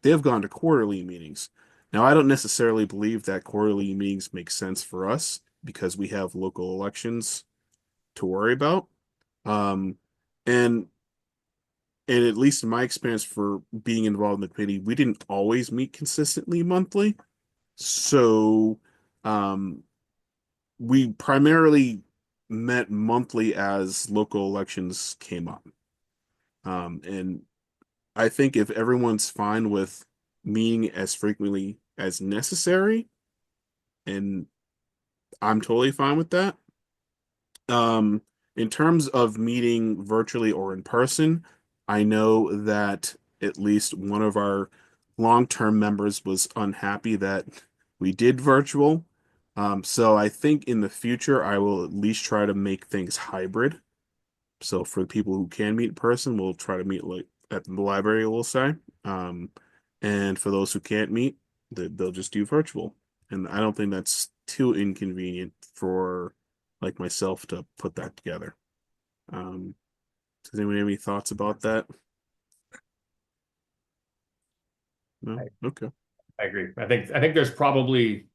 They have gone to quarterly meetings. Now, I don't necessarily believe that quarterly meetings make sense for us because we have local elections to worry about. Um, and and at least in my experience for being involved in the committee, we didn't always meet consistently monthly. So um, we primarily met monthly as local elections came up. And I think if everyone's fine with meeting as frequently as necessary, and I'm totally fine with that. In terms of meeting virtually or in person, I know that at least one of our long-term members was unhappy that we did virtual. So I think in the future, I will at least try to make things hybrid. So for the people who can meet in person, we'll try to meet like at the library, we'll say. Um, and for those who can't meet, they'll just do virtual. And I don't think that's too inconvenient for like myself to put that together. Um, does anyone have any thoughts about that? No? Okay. I agree. I think there's probably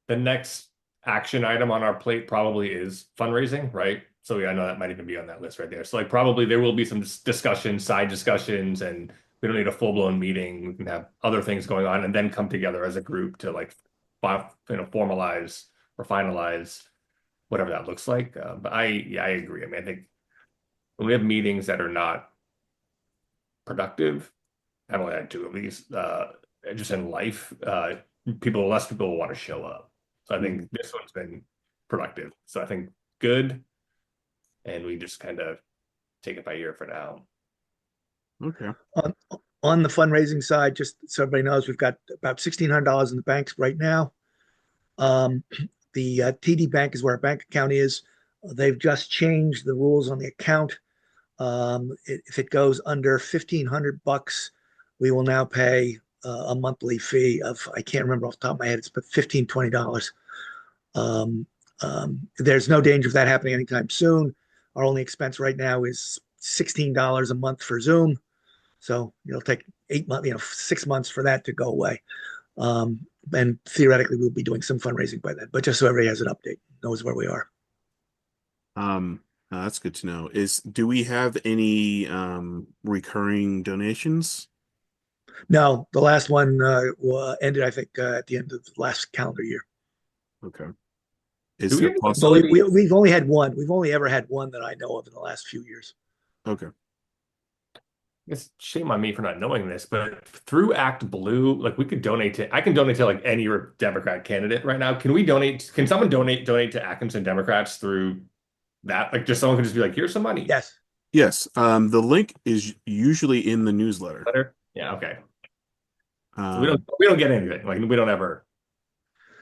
the next action item on our plate probably is fundraising, right? So yeah, I know that might even be on that list right there. So like probably there will be some discussions, side discussions, and we don't need a full-blown meeting. We can have other things going on and then come together as a group to like formalize or finalize whatever that looks like. But I agree. I mean, I think when we have meetings that are not productive, I've only had two of these, just in life, less people will want to show up. So I think this one's been productive. So I think good. And we just kind of take it by ear for now. Okay. On the fundraising side, just so everybody knows, we've got about $1,600 in the banks right now. The TD Bank is where our bank account is. They've just changed the rules on the account. If it goes under $1,500, we will now pay a monthly fee of, I can't remember off the top of my head, it's but $15, $20. There's no danger of that happening anytime soon. Our only expense right now is $16 a month for Zoom. So it'll take 8 months, 6 months for that to go away. And theoretically, we'll be doing some fundraising by then. But just so everybody has an update, knows where we are. That's good to know. Do we have any recurring donations? No, the last one ended, I think, at the end of the last calendar year. Okay. Do Is we there have a possibility? We've only had one. We've only ever had one that I know of in the last few years. Okay. It's shame on me for not knowing this, but through Act Blue, like we could I can donate to like any Democrat candidate right now. Can someone donate to Atkinson Democrats through that? Like just someone could just be like, here's some money. Yes. Yes. The link is usually in the newsletter. Better? Yeah, okay. So Um, we don't get anything. Like we don't ever.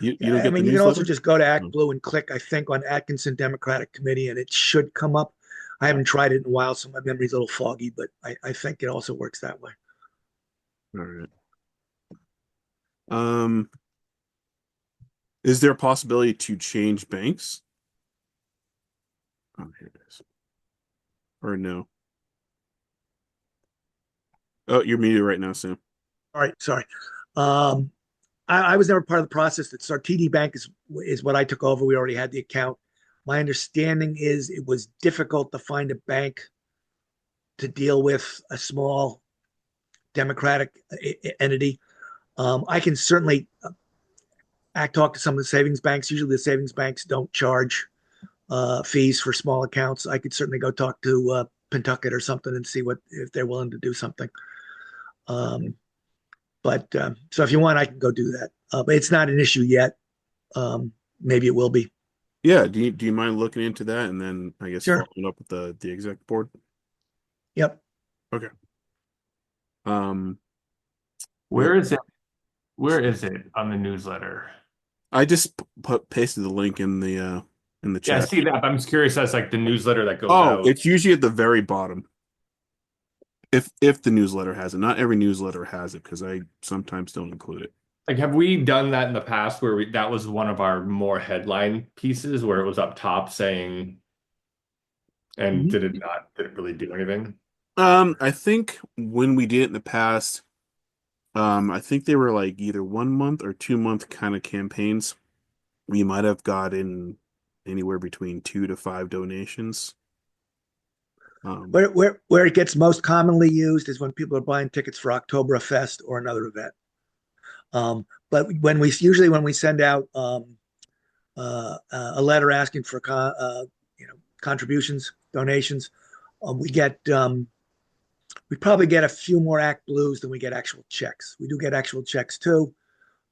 you Yeah, don't I get mean, the you can also newsletter? just go to Act Oh, Blue and click, I think, on Atkinson Democratic Committee, and it should come up. I haven't tried it in a while, so my memory's a little foggy, but I think it also works that way. all right. Um, is there a possibility to change banks? Oh, here it is. Or no? Oh, you're muted right now, Sam. All right, sorry. Um, I was never part of the process. That's our TD Bank is what I took over. We already had the account. My understanding is it was difficult to find a bank to deal with a small democratic entity. I can certainly talk to some of the savings banks. Usually, the savings banks don't charge fees for small accounts. I could certainly go talk to Pentucket or something and see if they're willing to do something. But so if you want, I can go do that. But it's not an issue yet. Maybe it will be. Yeah, do you mind looking into that and then I guess Sure. following up with the exec board? Yep. Okay. Um, what Where is it? Where is it on the newsletter? I just pasted the link in the Yeah, I chat. see that. But I'm just curious. That's like the newsletter that goes Oh, out. it's usually at the very bottom. If the newsletter has it. Not every newsletter has it because I sometimes don't include it. Like, have we done that in the past where that was one of our more headline pieces where it was up top saying, and Mhm. did it really do anything? I think when we did it in the past, I think they were like either 1 month or 2 month kind of campaigns. We might have gotten anywhere between 2 to 5 donations. Where it gets most commonly used is when people are buying tickets for Oktoberfest or another event. But when we send out a letter asking for contributions, donations, we get we probably get a few more Act Blues than we get actual checks. We do get actual checks too.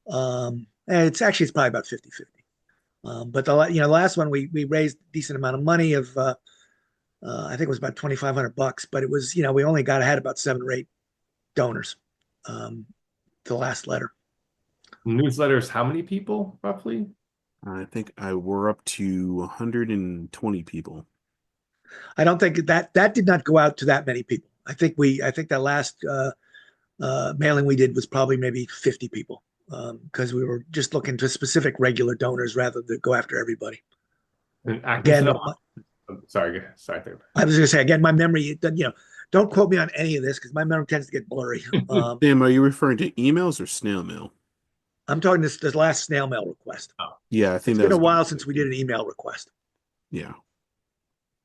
It's probably about 50-50. But the last one we raised a decent amount of money of I think it was about $2,500, but it was we only had about 7 or 8 donors um, to the last letter. Newsletters, how many people roughly? I think we're up to 120 people. I don't think that did not go out to that many people. I think that last mailing we did was probably maybe 50 people because we were just looking to specific regular donors rather than go after everybody. And Again, Atkinson, sorry. I was going to say again, my memory, don't quote me on any of this because my memory tends to get blurry. Sam, are you referring to emails or snail mail? I'm talking this last snail mail request. Oh, Yeah, I think It's that been a was while since we did an email request. Yeah.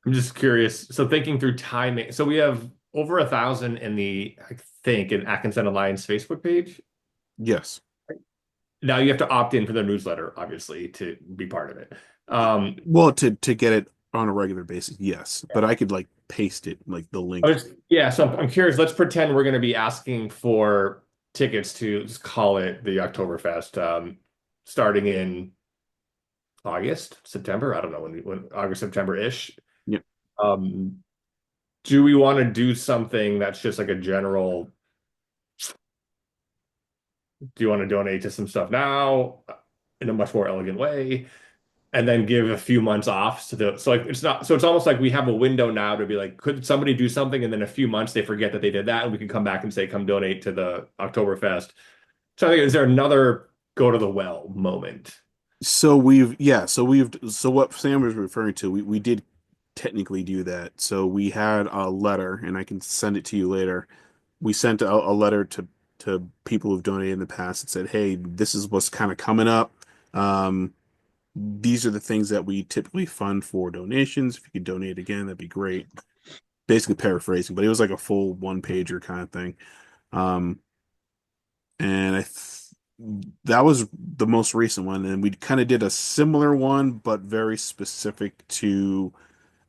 I'm just curious. So thinking through timing, so we have over 1,000 in I think, in Atkinson Alliance Facebook page. Yes. Now you have to opt in for their newsletter, obviously, to be part of it. Well, to get it on a regular basis, yes. But I could like paste it, like the link. Yeah, so I'm curious. Let's pretend we're going to be asking for tickets to just call it the Oktoberfest, starting in August, September. I don't know when August, September-ish. Yeah. Um, do we want to do something that's just like a general? Do you want to donate to some stuff now in a much more elegant way, and then give a few months off to the so like it's not so it's almost like we have a window now to be like, could somebody do something, and then a few months they forget that they did that, and we can come back and say, come donate to the Oktoberfest. So I think, is there another go to the well moment? So what Sam was referring to, we did technically do that. So we had a letter, and I can send it to you later. We sent a letter to people who've donated in the past and said, hey, this is what's kind of coming up. Um, these are the things that we typically fund for donations. If you could donate again, that'd be great. Basically paraphrasing, but it was like a full one pager kind of thing. Um, and that was the most recent one, and we kind of did a similar one, but very specific to,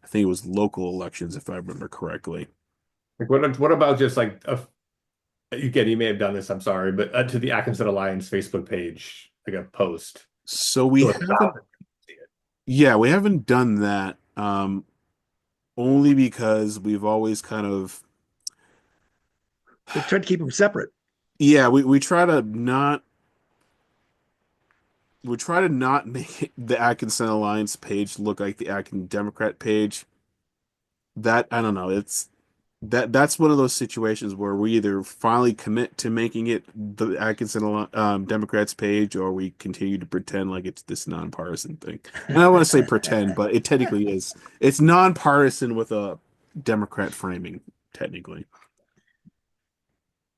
I think it was local elections, if I remember correctly. Like what about just like again, you may have done this, I'm sorry, but to the Atkinson Alliance Facebook page, like a post. So we So it's haven't, about see it. yeah, we haven't done that, only because we've always kind of, We tried to keep them separate. yeah, we try to not make the Atkinson Alliance page look like the Atkinson Democrat page. That I don't know. That's one of those situations where we either finally commit to making it the Atkinson Democrats page, or we continue to pretend like it's this nonpartisan thing. And I don't want to say pretend, but it technically is. It's nonpartisan with a Democrat framing, technically.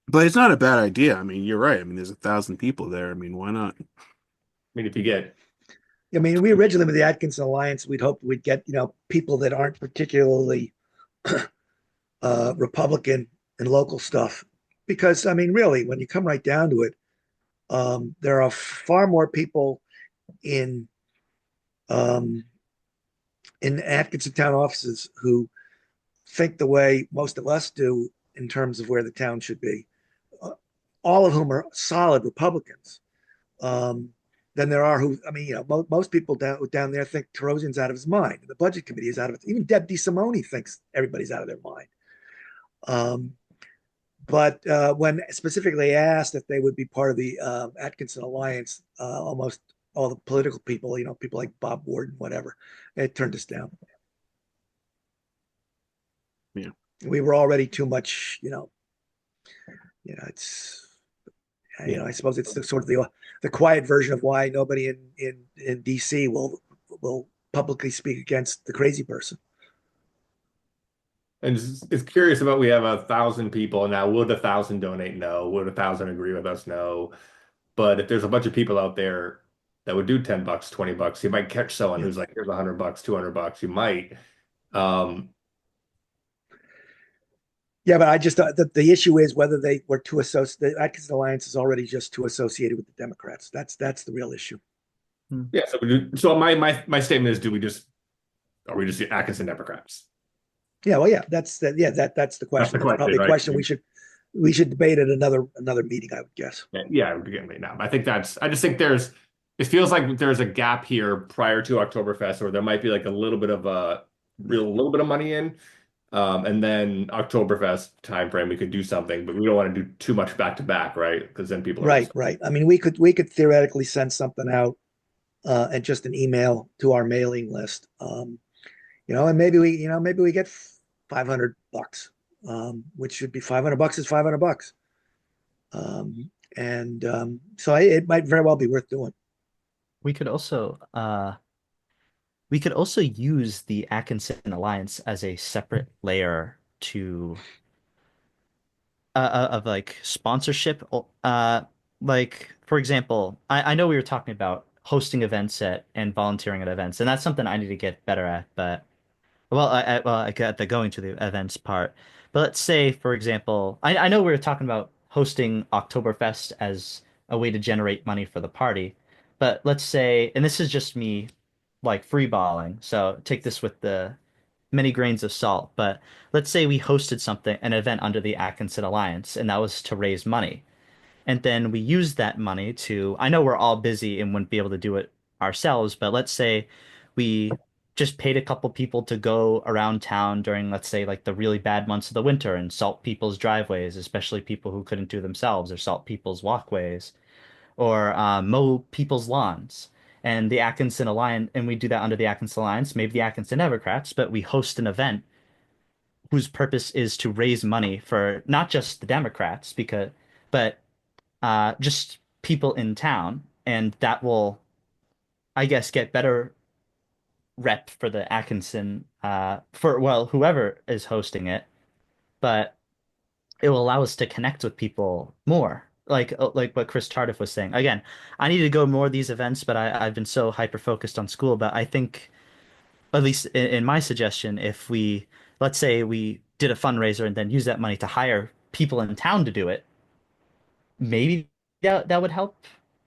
But it's not a bad idea. I mean, you're right. I mean, there's 1,000 people there. I mean, why not? I mean, if you get I mean, we originally with the Atkinson Alliance, we'd hoped we'd get people that aren't particularly Republican and local stuff, because I mean, really, when you come right down to it, there are far more people in um, in Atkinson town offices who think the way most of us do in terms of where the town should be. Uh, all of whom are solid Republicans. Um, than there are who, I mean, most people down there think Tarosian's out of his mind. The budget committee is out of it. Even Deb DeSimone thinks everybody's out of their mind. Um, but when specifically asked if they would be part of the Atkinson Alliance, almost all the political people, people like Bob Ward and whatever, it turned us down. Yeah. We were already too much, it's I suppose it's the sort of the quiet version of why nobody in DC will publicly speak against the crazy person. And it's curious about we have 1,000 people now. Would 1,000 donate? No. Would 1,000 agree with us? No. But if there's a bunch of people out there that would do $10, $20, you might catch someone Yeah. who's like, here's $100, $200. You might. Um, Yeah, but I just the issue is whether they were too associated. The Atkinson Alliance is already just too associated with the Democrats. That's the real issue. yeah. So my statement is, are we just the Atkinson Democrats? Yeah, well, yeah, that's the question. That's Probably a right? question we should debate at another meeting, I would guess. Yeah, we're getting late now. I just think it feels like there's a gap here prior to Oktoberfest where there might be like a little bit of money in. And then Oktoberfest timeframe, we could do something, but we don't want to do too much back to back, right? Because then people are Right. I mean, we could theoretically send something out and just an email to our mailing list, and maybe we get $500, which should be $500 is $500, and so it might very well be worth doing. We could also use the Atkinson Alliance as a separate layer to of like sponsorship. Like for example, I know we were talking about hosting events and volunteering at events, and that's something I need to get better at. But I got the going to the events part. But let's say, for example, I know we were talking about hosting Oktoberfest as a way to generate money for the party. But let's say, and this is just me like freeballing, so take this with the many grains of salt. But let's say we hosted an event under the Atkinson Alliance, and that was to raise money. And then we used that money I know we're all busy and wouldn't be able to do it ourselves, but let's say we just paid a couple people to go around town during, let's say, like the really bad months of the winter and salt people's driveways, especially people who couldn't do themselves, or salt people's walkways, or mow people's lawns. And the Atkinson Alliance, and we do that under the Atkinson Alliance, maybe the Atkinson Democrats, but we host an event whose purpose is to raise money for not just the Democrats, but just people in town, and that will, I guess, get better rep for the Atkinson, for well, whoever is hosting it, but it will allow us to connect with people more. Like what Chris Tardif was saying. Again, I need to go more of these events, but I've been so hyper focused on school. But I think, at least in my suggestion, if let's say we did a fundraiser and then use that money to hire people in town to do it, maybe that would help.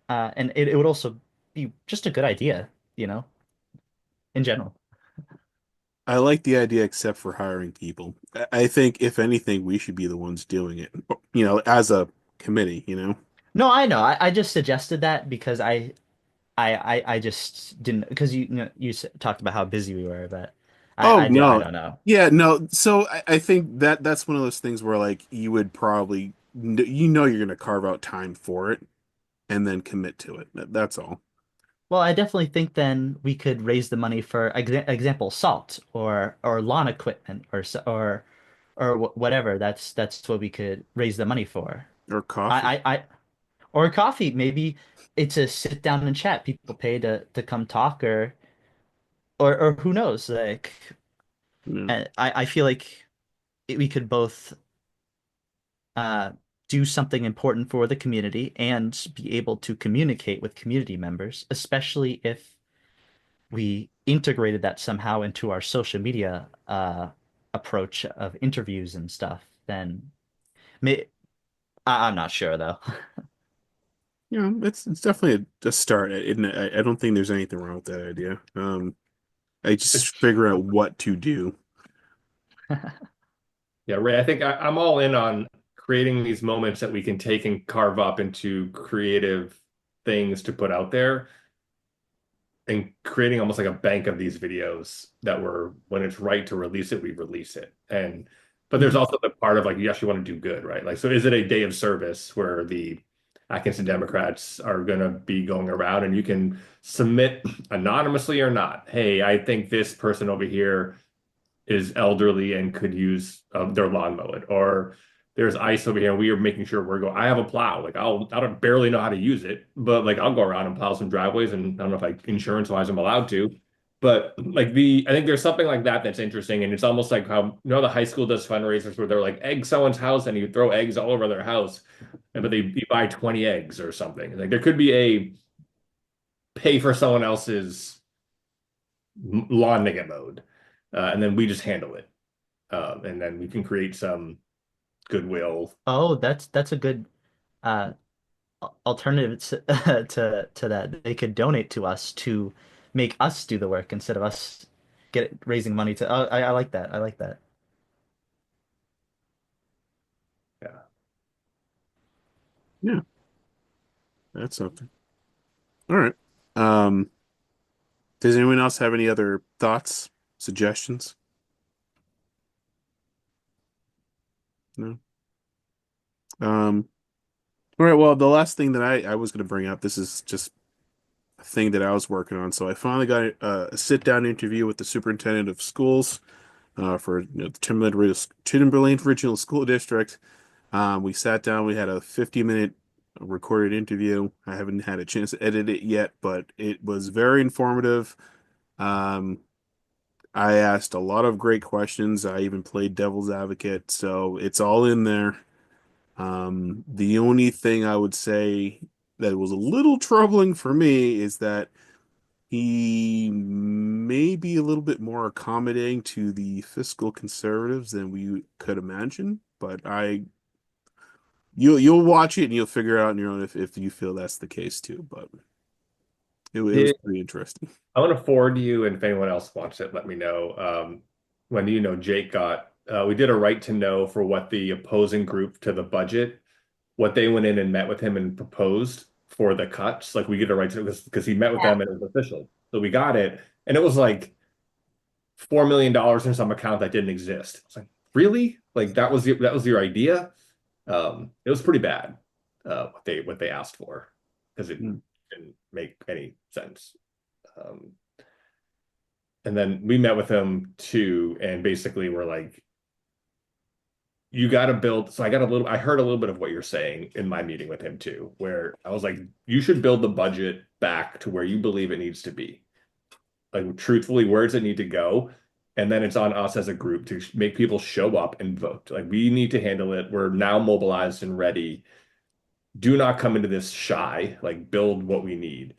And it would also be just a good idea, in general. I like the idea except for hiring people. I think if anything, we should be the ones doing it, as a committee. No, I know. I just suggested that because I just didn't, because talked about how busy we were, but Oh I no. don't know. Yeah, no. So I think that's one of those things where like you would probably you're gonna carve out time for it and then commit to it. That's all. Well, I definitely think then we could raise the money for example, salt or lawn equipment or whatever. That's what we could raise the money for. Or coffee. I or coffee. Maybe it's a sit down and chat. People pay to come talk, or who knows? Like, Yeah. I feel like we could both uh do something important for the community and be able to communicate with community members, especially if we integrated that somehow into our social media approach of interviews and stuff. Then may I'm not sure though. It's definitely a start. I don't think there's anything wrong with that idea. I just figure out what to do. Yeah, Ray, I think I'm all in on creating these moments that we can take and carve up into creative things to put out there and creating almost like a bank of these videos that were, when it's right to release it, we release it. And but there's also the part of like you actually want to do good, right? Like, so is it a day of service where the Atkinson Democrats are going to be going around and you can submit anonymously or not? Hey, I think this person over here is elderly and could use their lawn mowed, or there's ice over here and we are making sure we're going. I have a plow, like I don't barely know how to use it, but like I'll go around and plow some driveways, and I don't know if like insurance wise I'm allowed to, but like I think there's something like that that's interesting, and it's almost like how the high school does fundraisers where they're like egg someone's house and you throw eggs all over their house, but you buy 20 eggs or something. Like there could be a pay for someone else's lawn to get mowed, and then we just handle it. And then we can create some goodwill. Oh, that's a good uh alternative to that. They could donate to us to make us do the work instead of us raising money to. Oh, I like that. I like that. Yeah. Yeah, that's something. All right. Um, does anyone else have any other thoughts, suggestions? No. Um, all right. Well, the last thing that I was going to bring up, this is just a thing that I was working on. So I finally got a sit-down interview with the superintendent of schools for the Timberlane Regional School District. We sat down. We had a 50-minute recorded interview. I haven't had a chance to edit it yet, but it was very informative. Um, I asked a lot of great questions. I even played devil's advocate, so it's all in there. The only thing I would say that was a little troubling for me is that he may be a little bit more accommodating to the fiscal conservatives than we could imagine, but you'll watch it and you'll figure out on your own if you feel that's the case too. But it was pretty interesting. I want to forward you, and if anyone else wants it, let me know. When Jake got, we did a right to know for what the opposing group to the budget, what they went in and met with him and proposed for the cuts. Like we get a right to because he met with Yeah. them and it was official. So we got it, and it was like $4 million in some account that didn't exist. It's like, really? Like that was your idea? It was pretty bad, what they asked for, because it Mm. didn't make any sense. Um, and then we met with him too, and basically we're like, you got to build. So I heard a little bit of what you're saying in my meeting with him too, where I was like, you should build the budget back to where you believe it needs to be. Like truthfully, where does it need to go? And then it's on us as a group to make people show up and vote. Like we need to handle it. We're now mobilized and ready. Do not come into this shy, like build what we need.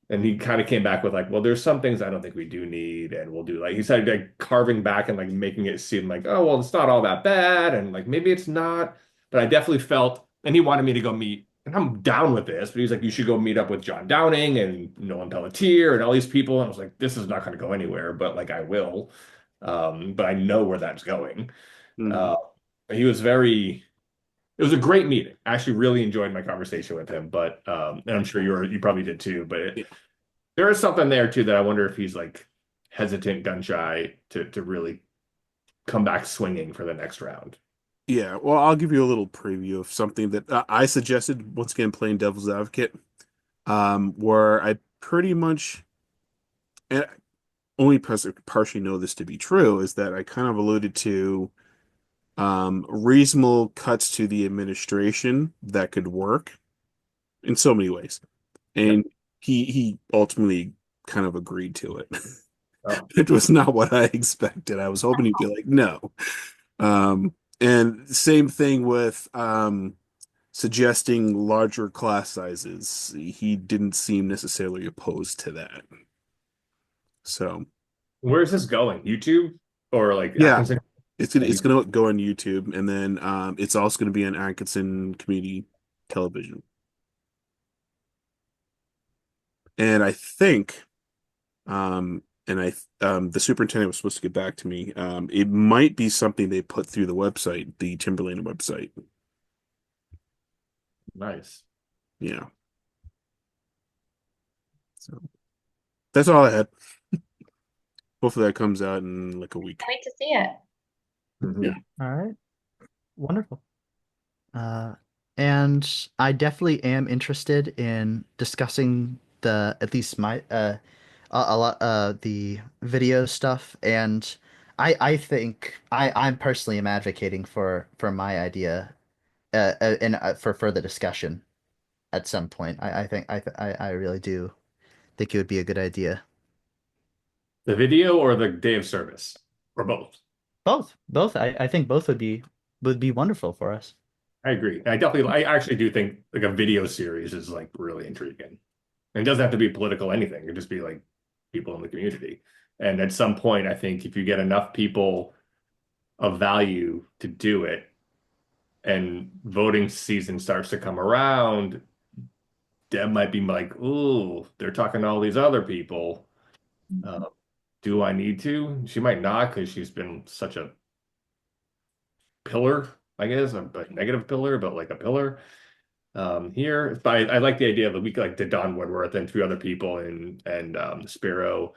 And he kind of came back with like, well, there's some things I don't think we do need, and we'll do, like he said, like carving back and like making it seem like, oh, well, it's not all that bad, and like maybe it's not. But I definitely felt, and he wanted me to go meet, and I'm down with this, but he's like, you should go meet up with John Downing and Nolan Pelletier and all these people. And I was like, this is not going to go anywhere, but like I will. But I know where that's going. Mhm. Uh, he was very It was a great meeting. I actually really enjoyed my conversation with him, but and I'm sure you probably did too. But Yeah. there is something there too that I wonder if he's like hesitant, gun shy to really come back swinging for the next round. Yeah, well, I'll give you a little preview of something that I suggested, once again, playing devil's advocate, where I pretty much, and only partially know this to be true, is that I kind of alluded to reasonable cuts to the administration that could work in so many ways. Yep. And he ultimately kind of agreed to it. Oh, It was not what I expected. I was hoping he'd be like, no. And same thing with suggesting larger class sizes. He didn't seem necessarily opposed to that. So, where's this going? YouTube or like yeah, Atkinson? it's gonna go on YouTube, and then it's also gonna be on Atkinson Community Television. And I think the superintendent was supposed to get back to me. It might be something they put through the website, the Timberlane website. Nice. Yeah. So that's all I had. Hopefully that comes out in like a week. Can't wait to see it. Mhm. All right. Wonderful. Uh, and I definitely am interested in discussing the at least my a lot the video stuff, and I think I'm personally am advocating for my idea and for further discussion at some point. I think I really do think it would be a good idea. The video or the day of service, or both. Both. I think both would be wonderful for us. I agree. I actually do think like a video series is like really intriguing. And it doesn't have to be political anything. It could just be like people in the community. And at some point, I think if you get enough people of value to do it and voting season starts to come around, Deb might be like, "Ooh, they're talking to all these other people. Uh, do I need to?" She might not because she's been such a pillar, I guess, a negative pillar, but like a pillar. Here, but I like the idea of the week like the Don Woodworth and three other people and Sparrow.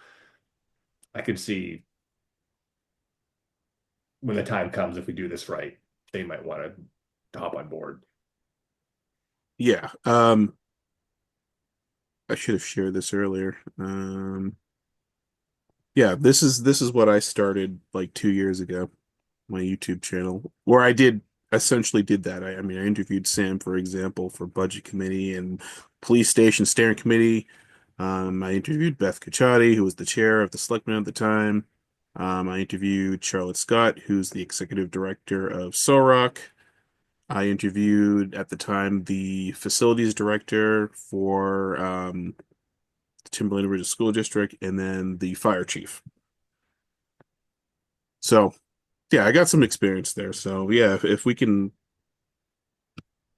I could see when the time comes, if we do this right, they might want to hop on board. Yeah. I should have shared this earlier. Yeah, this is what I started like 2 years ago, my YouTube channel, where I did essentially did that. I mean, I interviewed Sam, for example, for Budget Committee and Police Station Steering Committee. I interviewed Beth Cacciati, who was the chair of the selectmen at the time. I interviewed Charlotte Scott, who's the executive director of SOROC. I interviewed at the time the facilities director for the Timberlane Regional School District, and then the fire chief. So yeah, I got some experience there. So yeah, if we can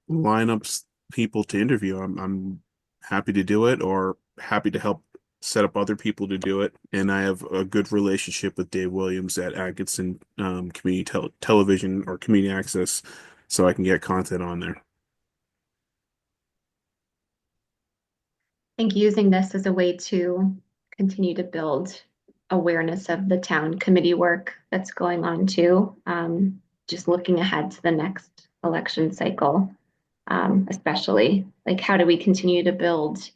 line up people to interview, I'm happy to do it, or happy to help set up other people to do it. And I have a good relationship with Dave Williams at Atkinson Community Television or Community Access, so I can get content on there. Think using this as a way to continue to build awareness of the town committee work that's going on too. Just looking ahead to the next election cycle, especially like how do we continue to build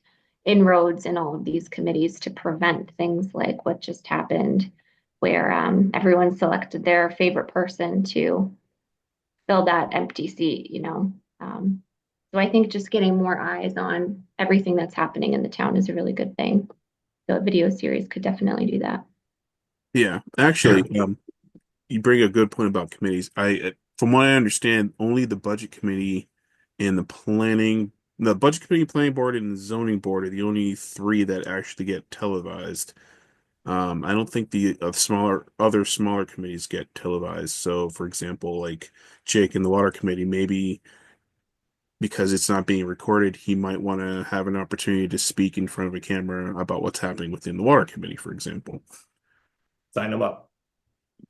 inroads in all of these committees to prevent things like what just happened, where everyone selected their favorite person to fill that empty seat, you know. So I think just getting more eyes on everything that's happening in the town is a really good thing. So a video series could definitely do that. Yeah, actually, you bring a good point about committees. From what I understand, only the budget committee and the budget committee, planning board, and the zoning board are the only three that actually get televised. I don't think the other smaller committees get televised. So, for example, like Jake in the water committee, maybe because it's not being recorded, he might want to have an opportunity to speak in front of a camera about what's happening within the water committee, for example. Sign them up.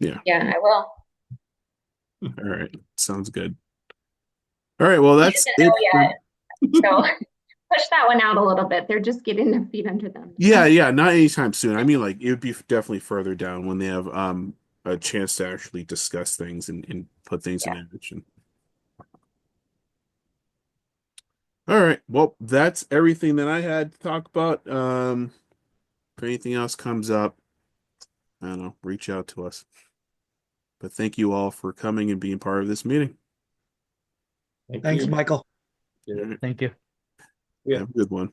Yeah. Yeah, I will. All right. Sounds good. All right. Well, He that's doesn't it. know yet, so push that one out a little bit. They're just getting their feet under them. Yeah, yeah, not anytime soon. I mean, like it would be definitely further down when they have a chance to actually discuss things and put things Yeah. in action. All right. Well, that's everything that I had to talk about. If anything else comes up, I don't know, reach out to us. But thank you all for coming and being part of this meeting. Thank Thanks, you. Michael. All right. Thank you. Yeah. Have a good one.